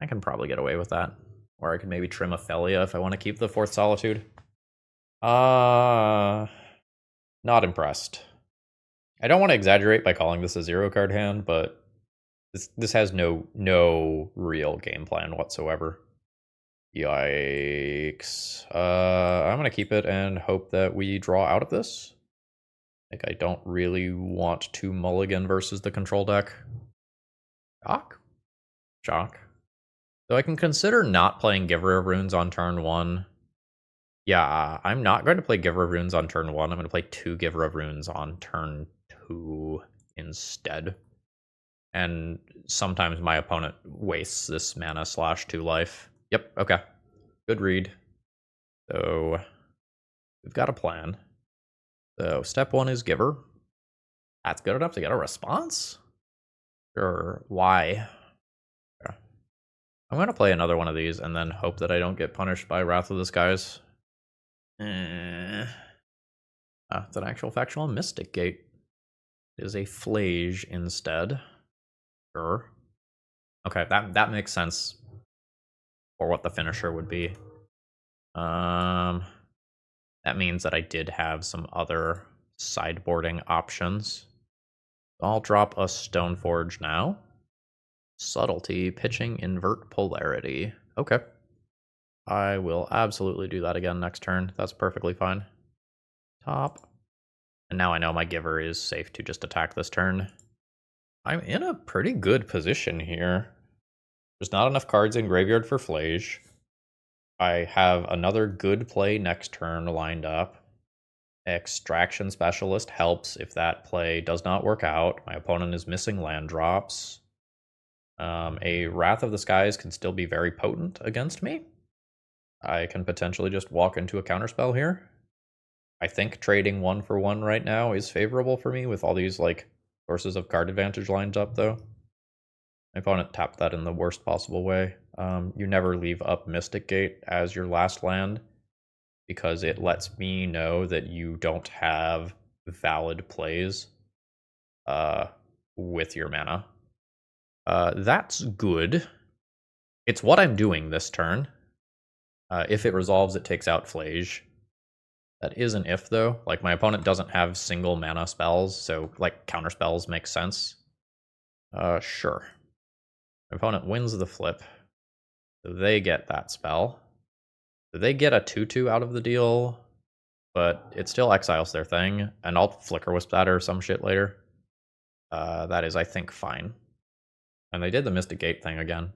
I can probably get away with that. Or I could maybe trim Ophelia if I want to keep the 4th Solitude. Not impressed. I don't want to exaggerate by calling this a 0-card hand, but this has no real game plan whatsoever. Yikes. I'm going to keep it and hope that we draw out of this. Like, I don't really want to mulligan versus the control deck. Shock? Shock. So I can consider not playing Giver of Runes on turn 1. Yeah, I'm not going to play Giver of Runes on turn 1. I'm going to play 2 Giver of Runes on turn 2 instead. And sometimes my opponent wastes this mana / 2 life. Yep, okay. Good read. So we've got a plan. So step 1 is Giver. That's good enough to get a response? Sure, why? Yeah. I'm going to play another one of these and then hope that I don't get punished by Wrath of the Skies. It's an actual factional Mystic Gate. It is a Flage instead. Sure. Okay, that makes sense for what the finisher would be. That means that I did have some other sideboarding options. I'll drop a Stoneforge now. Subtlety, pitching, invert polarity. Okay. I will absolutely do that again next turn. That's perfectly fine. Top. And now I know my Giver is safe to just attack this turn. I'm in a pretty good position here. There's not enough cards in graveyard for Flage. I have another good play next turn lined up. Extraction Specialist helps if that play does not work out. My opponent is missing land drops. A Wrath of the Skies can still be very potent against me. I can potentially just walk into a counterspell here. I think trading 1 for 1 right now is favorable for me with all these like sources of card advantage lined up though. My opponent tapped that in the worst possible way. You never leave up Mystic Gate as your last land because it lets me know that you don't have valid plays with your mana. That's good. It's what I'm doing this turn. If it resolves, it takes out Flage. That is an if, though. Like, my opponent doesn't have single mana spells, so, like, counter spells make sense. Sure. My opponent wins the flip. So they get that spell. So they get a 2/2 out of the deal, but it still exiles their thing, and I'll Flicker Wisp that or some shit later. That is, I think, fine. And they did the Mystic Gate thing again.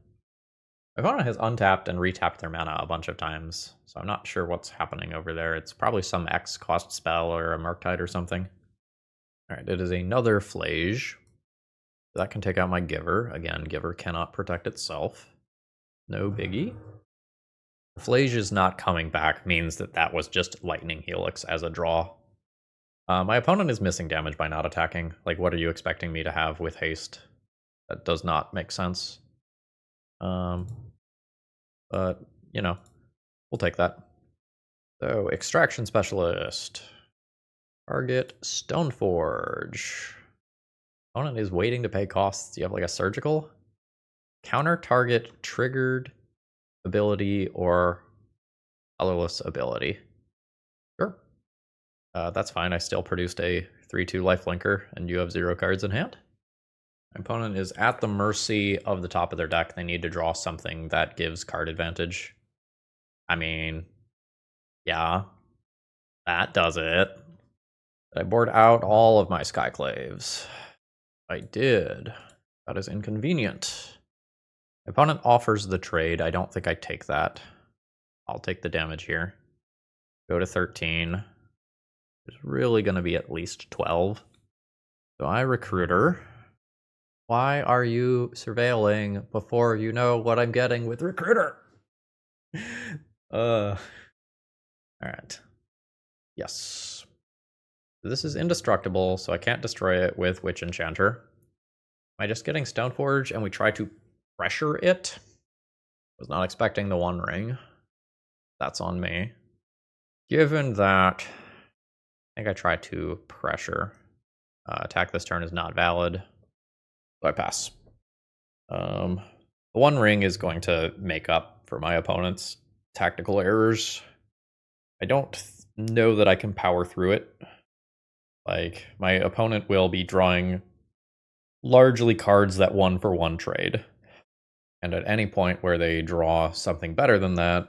My opponent has untapped and retapped their mana a bunch of times, so I'm not sure what's happening over there. It's probably some X cost spell or a Murktide or something. Alright, it is another Flage. That can take out my Giver. Again, Giver cannot protect itself. No biggie. Flage is not coming back means that that was just Lightning Helix as a draw. My opponent is missing damage by not attacking. Like, what are you expecting me to have with haste? That does not make sense. But, you know, we'll take that. So, Extraction Specialist. Target Stoneforge. Opponent is waiting to pay costs. Do you have like a surgical? Counter target triggered ability or colorless ability. Sure. That's fine. I still produced a 3/2 lifelinker and you have 0 cards in hand. My opponent is at the mercy of the top of their deck. They need to draw something that gives card advantage. I mean, yeah, that does it. Did I board out all of my Skyclaves? I did. That is inconvenient. My opponent offers the trade. I don't think I take that. I'll take the damage here. Go to 13. There's really going to be at least 12. So I Recruiter. Why are you surveilling before you know what I'm getting with Recruiter? Alright. Yes. This is indestructible, so I can't destroy it with Witch Enchanter. Am I just getting Stoneforge and we try to pressure it? Was not expecting the One Ring. That's on me. Given that, I think I try to pressure. Attack this turn is not valid. So I pass. The One Ring is going to make up for my opponent's tactical errors. I don't know that I can power through it. Like, my opponent will be drawing largely cards that 1-for-1 trade. And at any point where they draw something better than that,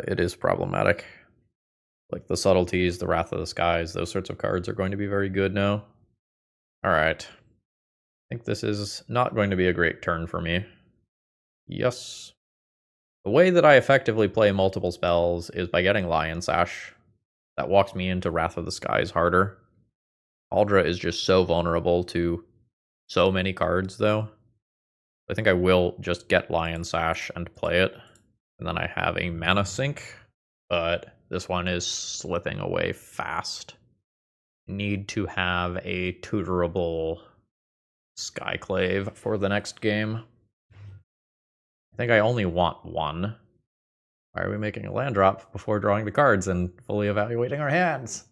it is problematic. Like the Subtleties, the Wrath of the Skies, those sorts of cards are going to be very good now. Alright. I think this is not going to be a great turn for me. Yes. The way that I effectively play multiple spells is by getting Lion Sash. That walks me into Wrath of the Skies harder. Aldra is just so vulnerable to so many cards, though. I think I will just get Lion Sash and play it. And then I have a mana sink, but this one is slipping away fast. Need to have a tutorable Skyclave for the next game. I think I only want one. Why are we making a land drop before drawing the cards and fully evaluating our hands?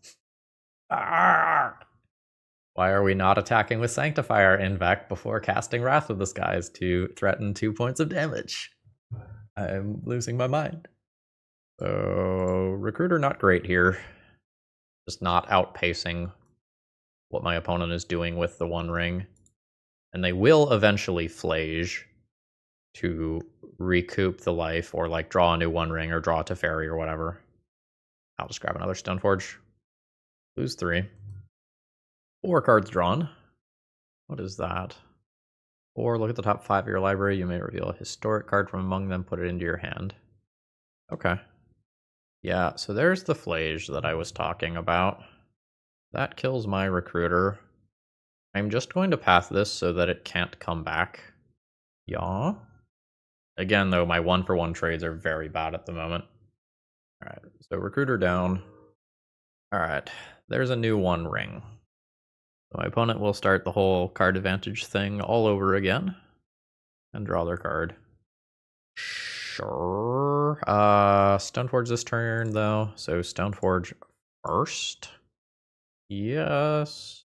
Arrgh! Why are we not attacking with Sanctifier Invec before casting Wrath of the Skies to threaten 2 points of damage? I'm losing my mind. So, Recruiter not great here. Just not outpacing what my opponent is doing with the One Ring. And they will eventually Flage to recoup the life or like draw a new One Ring or draw a Teferi or whatever. I'll just grab another Stoneforge. Lose 3. 4 cards drawn. What is that? Or look at the top 5 of your library. You may reveal a historic card from among them, put it into your hand. Okay. Yeah, so there's the Flage that I was talking about. That kills my Recruiter. I'm just going to path this so that it can't come back. Yeah. Again, though, my 1-for-1 trades are very bad at the moment. Alright, so Recruiter down. Alright, there's a new One Ring. So my opponent will start the whole card advantage thing all over again. And draw their card. Sure. Stoneforge this turn, though. So Stoneforge first. Yes.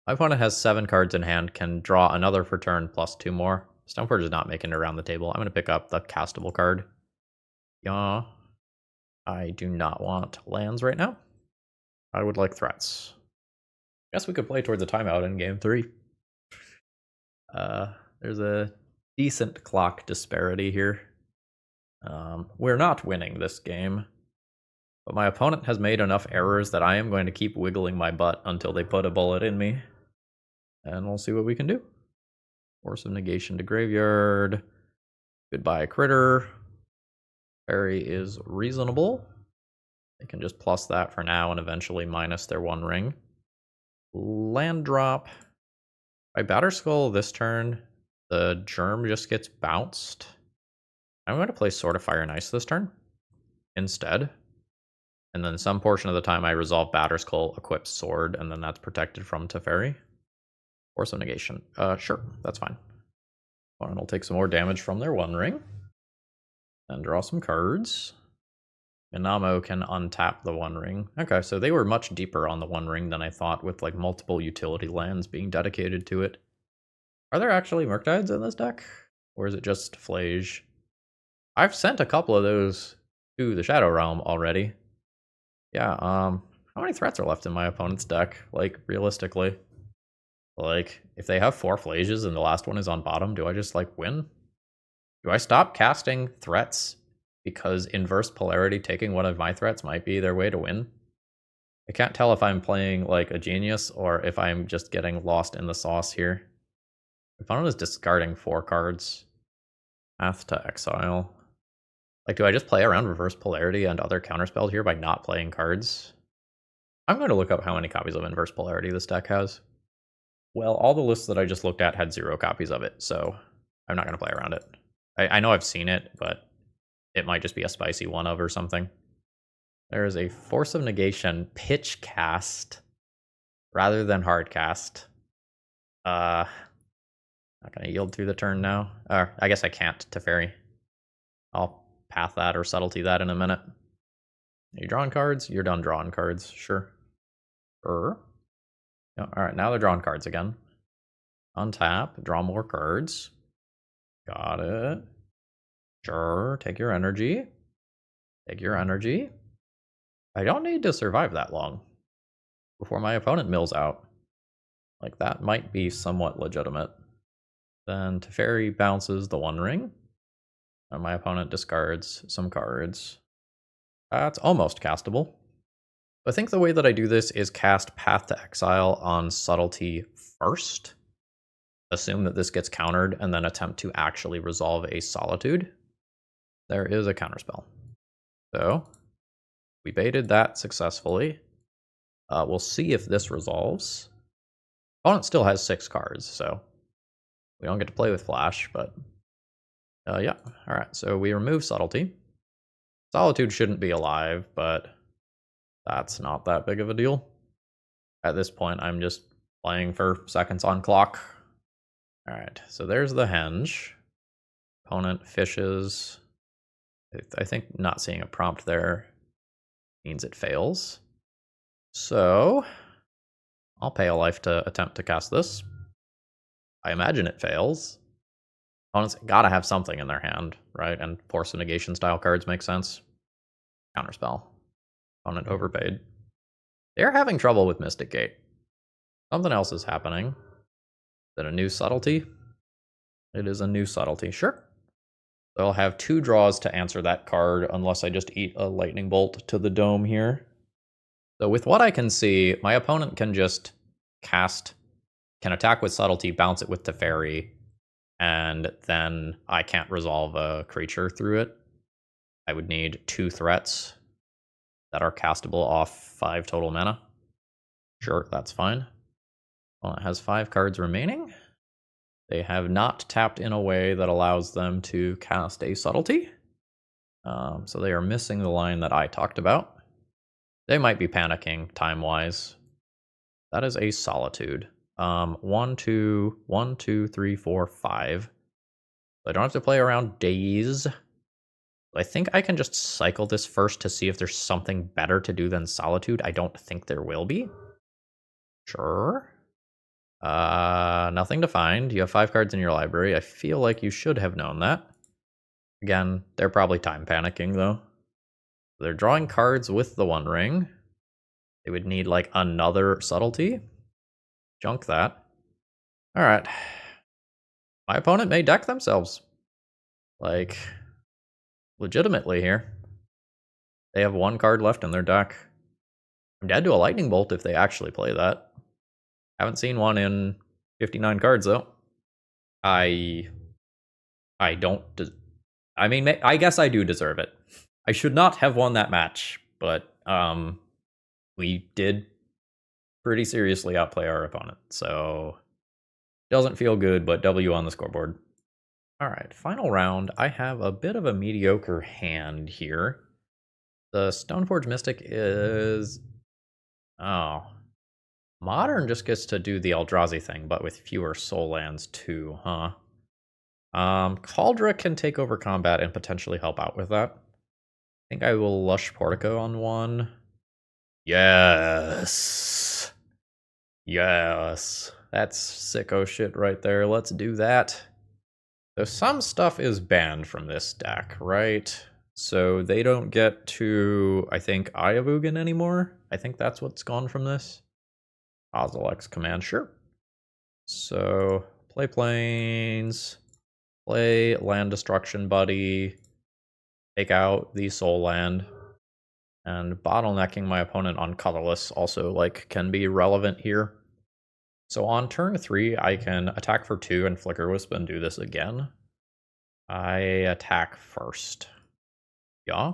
My opponent has 7 cards in hand, can draw another for turn plus 2 more. Stoneforge is not making it around the table. I'm going to pick up the castable card. Yeah. I do not want lands right now. I would like threats. Guess we could play towards a timeout in game 3. There's a decent clock disparity here. We're not winning this game. But my opponent has made enough errors that I am going to keep wiggling my butt until they put a bullet in me. And we'll see what we can do. Force of Negation to Graveyard. Goodbye, Critter. Fairy is reasonable. They can just plus that for now and eventually minus their One Ring. Land drop. By Batterskull this turn, the Germ just gets bounced. I'm going to play Sword of Fire and Ice this turn instead. And then some portion of the time I resolve Batterskull, equip Sword, and then that's protected from Teferi. Force of Negation. Sure, that's fine. And I'll take some more damage from their One Ring. And draw some cards. Inamo can untap the One Ring. Okay, so they were much deeper on the One Ring than I thought, with like multiple utility lands being dedicated to it. Are there actually Murktides in this deck? Or is it just Flage? I've sent a couple of those to the Shadow Realm already. Yeah, how many threats are left in my opponent's deck? Like, realistically. Like, if they have 4 Flages and the last one is on bottom, do I just, like, win? Do I stop casting threats because inverse polarity taking one of my threats might be their way to win? I can't tell if I'm playing, like, a genius or if I'm just getting lost in the sauce here. My opponent is discarding 4 cards. Path to Exile. Like, do I just play around reverse polarity and other counterspell here by not playing cards? I'm going to look up how many copies of inverse polarity this deck has. Well, all the lists that I just looked at had 0 copies of it, so I'm not going to play around it. I know I've seen it, but it might just be a spicy one of or something. There is a Force of Negation pitch cast rather than hard cast. Not going to yield through the turn now. I guess I can't, Teferi. I'll path that or subtlety that in a minute. Are you drawing cards? You're done drawing cards. Sure. Yeah, alright, now they're drawing cards again. Untap, draw more cards. Got it. Sure, take your energy. Take your energy. I don't need to survive that long before my opponent mills out. Like, that might be somewhat legitimate. Then Teferi bounces the One Ring. And my opponent discards some cards. That's almost castable. I think the way that I do this is cast Path to Exile on Subtlety first. Assume that this gets countered, and then attempt to actually resolve a Solitude. There is a counterspell. So, we baited that successfully. We'll see if this resolves. Opponent still has 6 cards, so we don't get to play with Flash, but yeah. Alright, so we remove Subtlety. Solitude shouldn't be alive, but that's not that big of a deal. At this point, I'm just playing for seconds on clock. Alright, so there's the henge. Opponent fishes. I think not seeing a prompt there means it fails. So, I'll pay a life to attempt to cast this. I imagine it fails. Opponent's gotta have something in their hand, right? And Force of Negation style cards make sense. Counterspell. Opponent overpaid. They're having trouble with Mystic Gate. Something else is happening. Is that a new subtlety? It is a new subtlety, sure. They'll have 2 draws to answer that card unless I just eat a lightning bolt to the dome here. So with what I can see, my opponent can just can attack with subtlety, bounce it with Teferi, and then I can't resolve a creature through it. I would need 2 threats that are castable off 5 total mana. Sure, that's fine. Opponent has 5 cards remaining. They have not tapped in a way that allows them to cast a subtlety. So they are missing the line that I talked about. They might be panicking time-wise. That is a solitude. 1, 2, 3, 4, 5. I don't have to play around days. I think I can just cycle this first to see if there's something better to do than solitude. I don't think there will be. Sure. Nothing to find. You have 5 cards in your library. I feel like you should have known that. Again, they're probably time panicking, though. They're drawing cards with the One Ring. They would need, like, another subtlety. Junk that. Alright. My opponent may deck themselves. Like, legitimately here. They have 1 card left in their deck. I'm dead to a lightning bolt if they actually play that. Haven't seen one in 59 cards, though. I don't... I mean, I guess I do deserve it. I should not have won that match, but we did pretty seriously outplay our opponent, so doesn't feel good, but W on the scoreboard. Alright, final round. I have a bit of a mediocre hand here. The Stoneforge Mystic is... Oh. Modern just gets to do the Eldrazi thing, but with fewer soul lands too, huh? Kaldra can take over combat and potentially help out with that. I think I will Lush Portico on 1. Yes! Yes! That's sicko shit right there. Let's do that. So some stuff is banned from this deck, right? So they don't get to, I think, Eye of Ugin anymore? I think that's what's gone from this. Ozilek's command, sure. So, play planes, play land destruction buddy, take out the soul land, and bottlenecking my opponent on colorless also, like, can be relevant here. So on turn 3, I can attack for 2 and Flicker Wisp and do this again. I attack first. Yeah.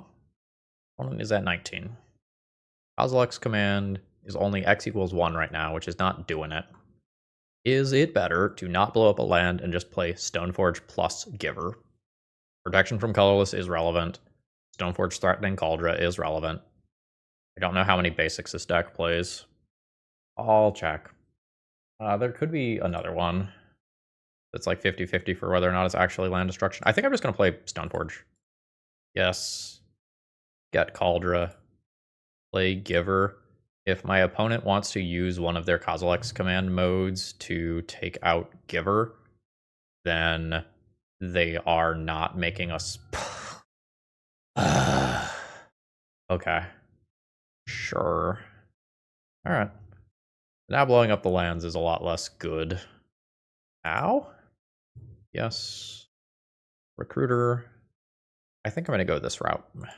Opponent is at 19. Kozilek's command is only X equals 1 right now, which is not doing it. Is it better to not blow up a land and just play Stoneforge plus Giver? Protection from colorless is relevant. Stoneforge threatening Kaldra is relevant. I don't know how many basics this deck plays. I'll check. There could be another one that's like 50-50 for whether or not it's actually land destruction. I think I'm just going to play Stoneforge. Yes. Get Kaldra. Play Giver. If my opponent wants to use one of their Kozilek's command modes to take out Giver, then they are not making us... Okay. Sure. Alright. Now blowing up the lands is a lot less good. Ow? Yes. Recruiter. I think I'm going to go this route. I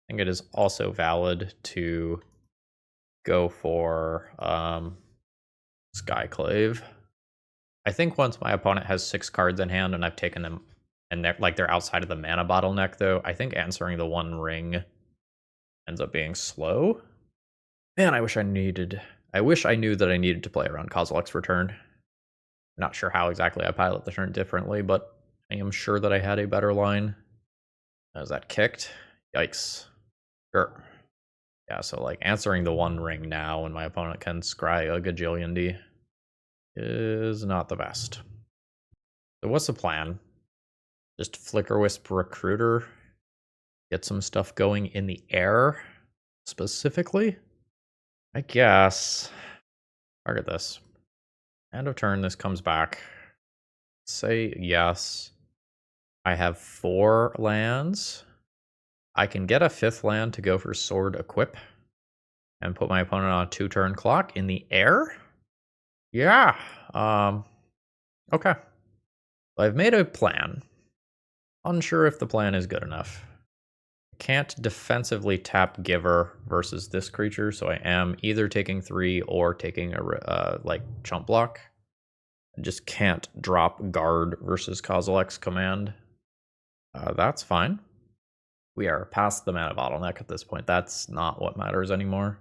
think it is also valid to go for Skyclave. I think once my opponent has 6 cards in hand and I've taken them and they're outside of the mana bottleneck, though, I think answering the One Ring ends up being slow. Man, I wish I knew that I needed to play around Kozilek's Return. Not sure how exactly I pilot the turn differently, but I am sure that I had a better line. Is that kicked? Yikes. Sure. Yeah, so like answering the One Ring now when my opponent can scry a gajillion D is not the best. So what's the plan? Just Flicker Wisp Recruiter? Get some stuff going in the air, specifically? I guess. Target this. End of turn, this comes back. Say yes. I have 4 lands. I can get a 5th land to go for Sword Equip and put my opponent on a 2-turn clock in the air? Yeah. Okay. I've made a plan. Unsure if the plan is good enough. Can't defensively tap Giver versus this creature, so I am either taking 3 or taking a like chump block. I just can't drop Guard versus Kozilek's Command. That's fine. We are past the mana bottleneck at this point. That's not what matters anymore.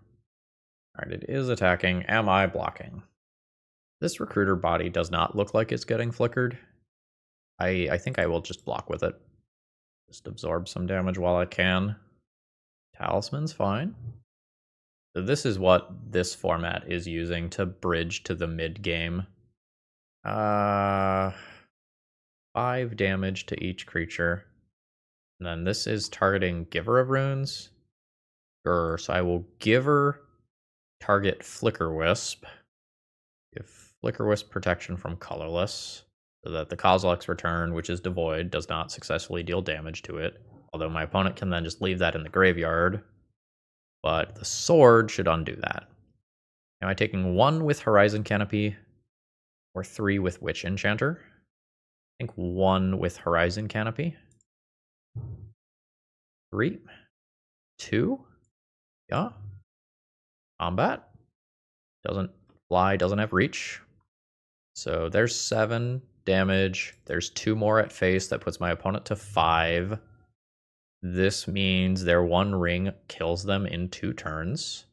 Alright, it is attacking. Am I blocking? This Recruiter body does not look like it's getting flickered. I think I will just block with it. Just absorb some damage while I can. Talisman's fine. So this is what this format is using to bridge to the mid game. 5 damage to each creature. And then this is targeting Giver of Runes. Sure, so I will Giver target Flicker Wisp. Give Flicker Wisp protection from Colorless, so that the Kozilek's Return, which is devoid, does not successfully deal damage to it. Although my opponent can then just leave that in the graveyard. But the sword should undo that. Am I taking 1 with Horizon Canopy or 3 with Witch Enchanter? I think 1 with Horizon Canopy. 3. 2. Yeah. Combat. Doesn't fly, doesn't have reach. So there's 7 damage. There's 2 more at face. That puts my opponent to 5. This means their One Ring kills them in 2 turns.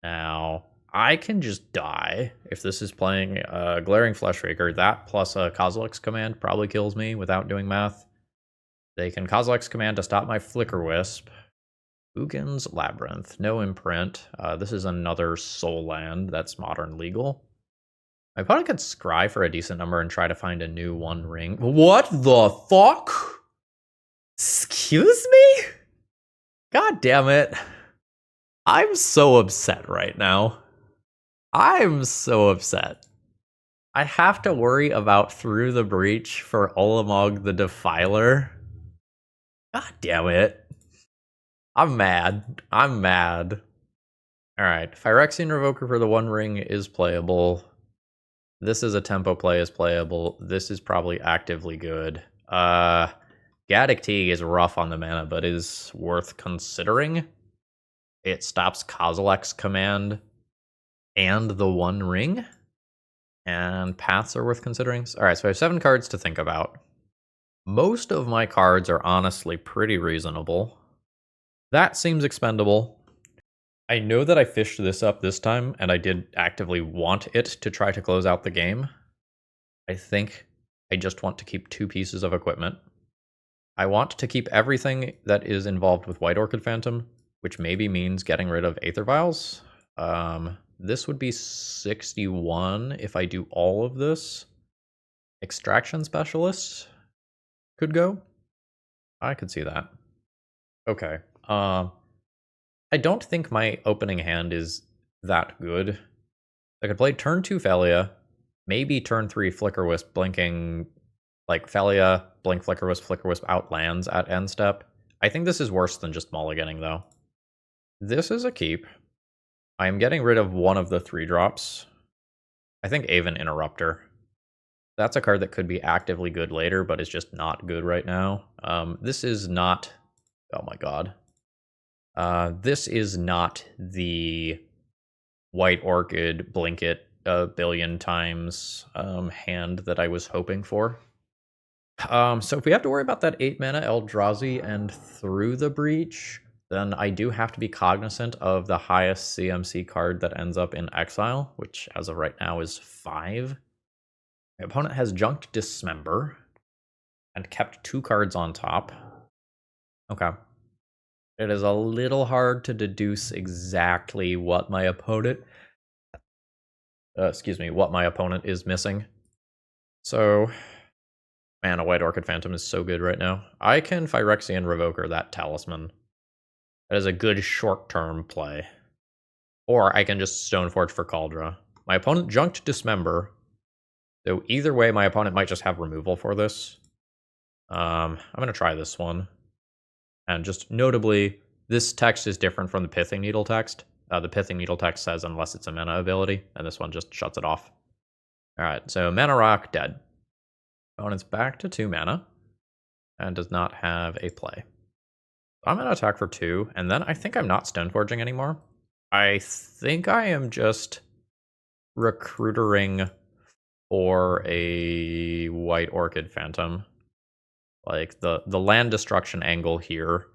Now, I can just die if this is playing Glaring Fleshraker. That plus a Kozilek's Command probably kills me without doing math. They can Kozilek's Command to stop my Flicker Wisp. Ugin's Labyrinth, no imprint. This is another soul land that's modern legal. My opponent could scry for a decent number and try to find a new One Ring. What the fuck? Excuse me? God damn it. I'm so upset right now. I'm so upset. I have to worry about Through the Breach for Olamog the Defiler. God damn it. I'm mad. I'm mad. Alright, Phyrexian Revoker for the One Ring is playable. This is a tempo play is playable. This is probably actively good. Gaddock Teague is rough on the mana, but is worth considering. It stops Kozilek's Command and the One Ring. And paths are worth considering. Alright, so I have 7 cards to think about. Most of my cards are honestly pretty reasonable. That seems expendable. I know that I fished this up this time, and I did actively want it to try to close out the game. I think I just want to keep 2 pieces of equipment. I want to keep everything that is involved with White Orchid Phantom, which maybe means getting rid of Aether Vials. This would be 61 if I do all of this. Extraction Specialist could go. I could see that. Okay. I don't think my opening hand is that good. I could play turn 2 Felia, maybe turn 3 Flicker Wisp, blinking like Felia, blink Flicker Wisp out lands at end step. I think this is worse than just mulliganing though. This is a keep. I am getting rid of one of the 3 drops. I think Aven Interrupter. That's a card that could be actively good later, but is just not good right now. This is not... Oh my god. This is not the White Orchid, blink it a billion times hand that I was hoping for. So if we have to worry about that 8 mana Eldrazi and Through the Breach, then I do have to be cognizant of the highest CMC card that ends up in exile, which as of right now is 5. My opponent has Junked Dismember and kept 2 cards on top. Okay. It is a little hard to deduce exactly what my opponent what my opponent is missing. So, man, a White Orchid Phantom is so good right now. I can Phyrexian Revoker that Talisman. That is a good short-term play. Or I can just Stoneforge for Kaldra. My opponent Junked Dismember. So either way, my opponent might just have removal for this. I'm going to try this one. And just notably, this text is different from the Pithing Needle text. The Pithing Needle text says unless it's a mana ability, and this one just shuts it off. Alright, so Mana Rock, dead. Opponent's back to 2 mana, and does not have a play. I'm going to attack for 2, and then I think I'm not Stoneforging anymore. I think I am just recruitering for a White Orchid Phantom. Like, the land destruction angle here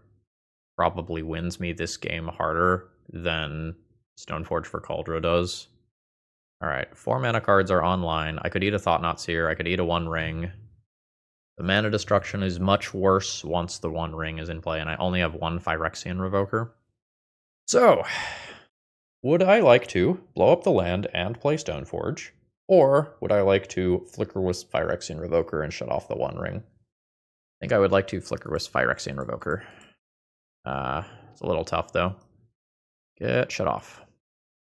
probably wins me this game harder than Stoneforge for Kaldra does. Alright, 4 mana cards are online. I could eat a Thought-Knot Seer, I could eat a One Ring. The mana destruction is much worse once the One Ring is in play, and I only have 1 Phyrexian Revoker. So, would I like to blow up the land and play Stoneforge? Or would I like to Flicker Wisp Phyrexian Revoker and shut off the One Ring? I think I would like to Flicker Wisp Phyrexian Revoker. It's a little tough, though. Get shut off.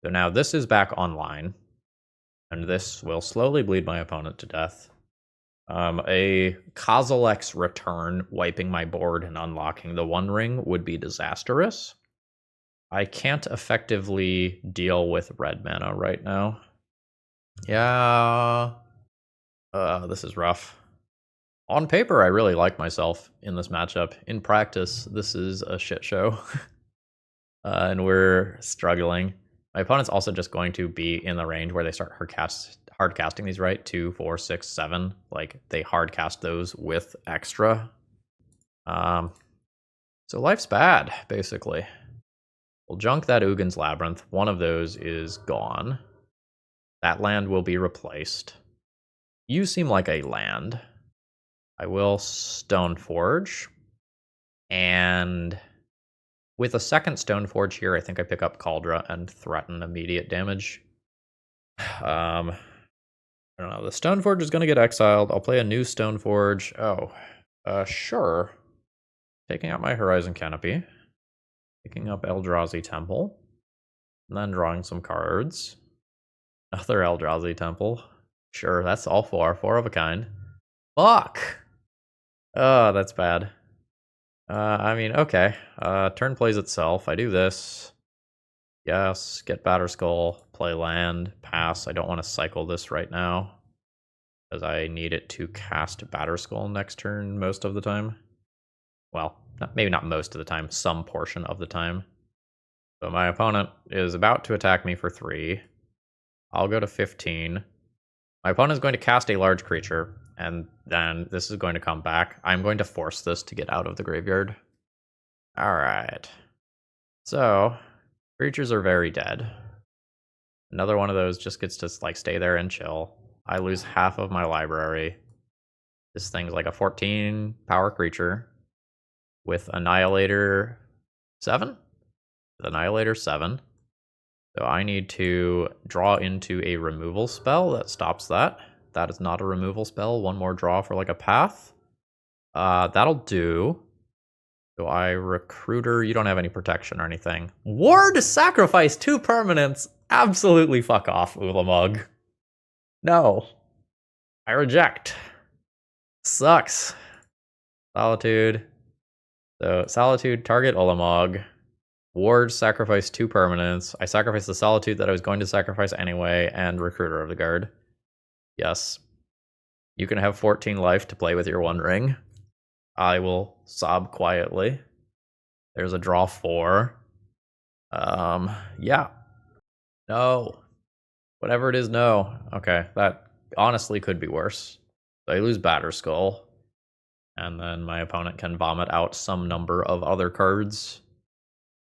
So now this is back online, and this will slowly bleed my opponent to death. A Kozilek's Return, wiping my board and unlocking the One Ring would be disastrous. I can't effectively deal with red mana right now. Yeah. This is rough. On paper, I really like myself in this matchup. In practice, this is a shit show. And we're struggling. My opponent's also just going to be in the range where they start hard casting these, right? 2, 4, 6, 7. Like, they hard cast those with extra. So life's bad, basically. We'll junk that Ugin's Labyrinth. One of those is gone. That land will be replaced. You seem like a land. I will Stoneforge. And with a second Stoneforge here, I think I pick up Kaldra and threaten immediate damage. I don't know. The Stoneforge is going to get exiled. I'll play a new Stoneforge. Oh, sure. Taking out my Horizon Canopy. Picking up Eldrazi Temple. And then drawing some cards. Another Eldrazi Temple. Sure, that's all 4. 4 of a kind. Fuck! Oh, that's bad. I mean, okay. Turn plays itself. I do this. Yes, get Batterskull, play land, pass. I don't want to cycle this right now, because I need it to cast Batterskull next turn most of the time. Well, maybe not most of the time, some portion of the time. So my opponent is about to attack me for 3. I'll go to 15. My opponent is going to cast a large creature, and then this is going to come back. I'm going to force this to get out of the graveyard. Alright. So, creatures are very dead. Another one of those just gets to like stay there and chill. I lose half of my library. This thing's like a 14 power creature with Annihilator 7? With Annihilator 7. So I need to draw into a removal spell that stops that. That is not a removal spell. One more draw for like a path. That'll do. So I Recruiter. You don't have any protection or anything. Ward sacrifice 2 permanents. Absolutely fuck off, Ulamog. No. I reject. Sucks. Solitude. So Solitude, target Ulamog. Ward, sacrifice 2 permanents. I sacrifice the Solitude that I was going to sacrifice anyway, and Recruiter of the Guard. Yes. You can have 14 life to play with your One Ring. I will sob quietly. There's a draw 4. Yeah. No. Whatever it is, no. Okay, that honestly could be worse. So I lose Batter Skull, and then my opponent can vomit out some number of other cards.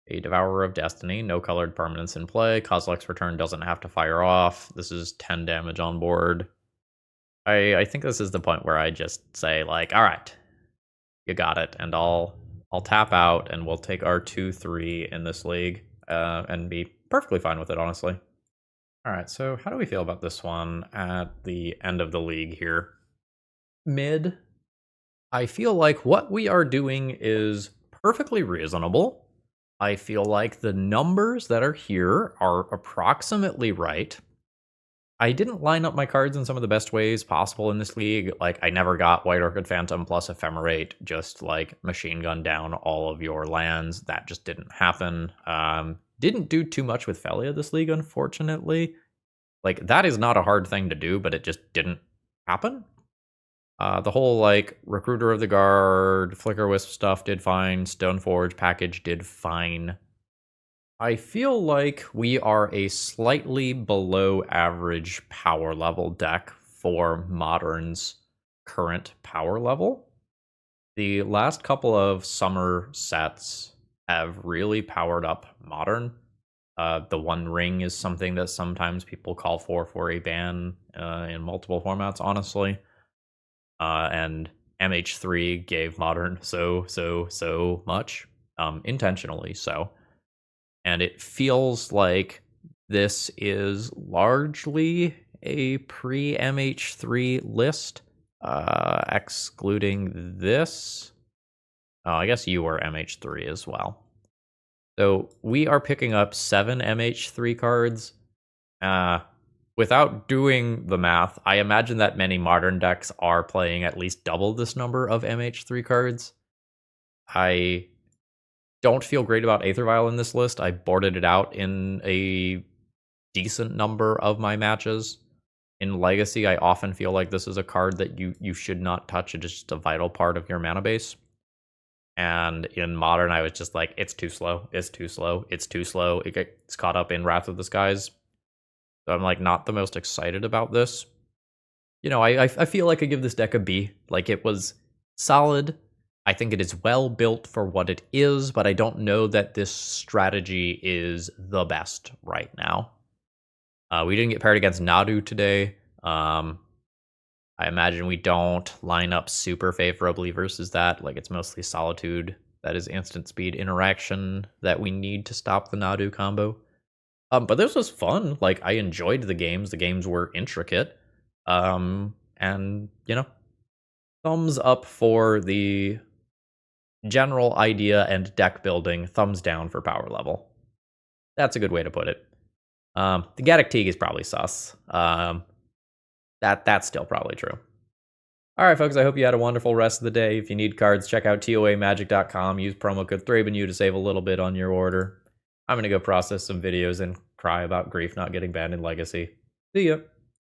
A Devourer of Destiny, no colored permanents in play. Kozilek's Return doesn't have to fire off. This is 10 damage on board. I think this is the point where I just say, like, all right, you got it, and I'll tap out, and we'll take our 2-3 in this league, and be perfectly fine with it, honestly. All right, so how do we feel about this one at the end of the league here? Mid. I feel like what we are doing is perfectly reasonable. I feel like the numbers that are here are approximately right. I didn't line up my cards in some of the best ways possible in this league. Like, I never got White Orchid Phantom plus Ephemerate, just like machine gun down all of your lands. That just didn't happen. Didn't do too much with Felia this league, unfortunately. Like, that is not a hard thing to do, but it just didn't happen. The whole, like, Recruiter of the Guard, Flicker Wisp stuff did fine. Stoneforge package did fine. I feel like we are a slightly below average power level deck for Modern's current power level. The last couple of summer sets have really powered up Modern. The One Ring is something that sometimes people call for a ban in multiple formats, honestly. And MH3 gave Modern so much, intentionally so. And it feels like this is largely a pre-MH3 list, excluding this. Oh, I guess you were MH3 as well. So we are picking up 7 MH3 cards. Without doing the math, I imagine that many Modern decks are playing at least double this number of MH3 cards. I don't feel great about Aether Vial in this list. I boarded it out in a decent number of my matches. In Legacy, I often feel like this is a card that you should not touch. It is just a vital part of your mana base. And in Modern, I was just like, it's too slow. It's too slow. It's too slow. It gets caught up in Wrath of the Skies. So I'm like not the most excited about this. You know, I feel like I give this deck a B. Like, it was solid. I think it is well built for what it is, but I don't know that this strategy is the best right now. We didn't get paired against NADU today. I imagine we don't line up super favorably versus that. Like, it's mostly Solitude. That is instant speed interaction that we need to stop the NADU combo. But this was fun. Like, I enjoyed the games. The games were intricate. And, you know, thumbs up for the general idea and deck building, thumbs down for power level. That's a good way to put it. The Gaddock Teague is probably sus. That's still probably true. All right, folks, I hope you had a wonderful rest of the day. If you need cards, check out toamagic.com. Use promo code ThrabenU to save a little bit on your order. I'm going to go process some videos and cry about Grief not getting banned in Legacy. See ya.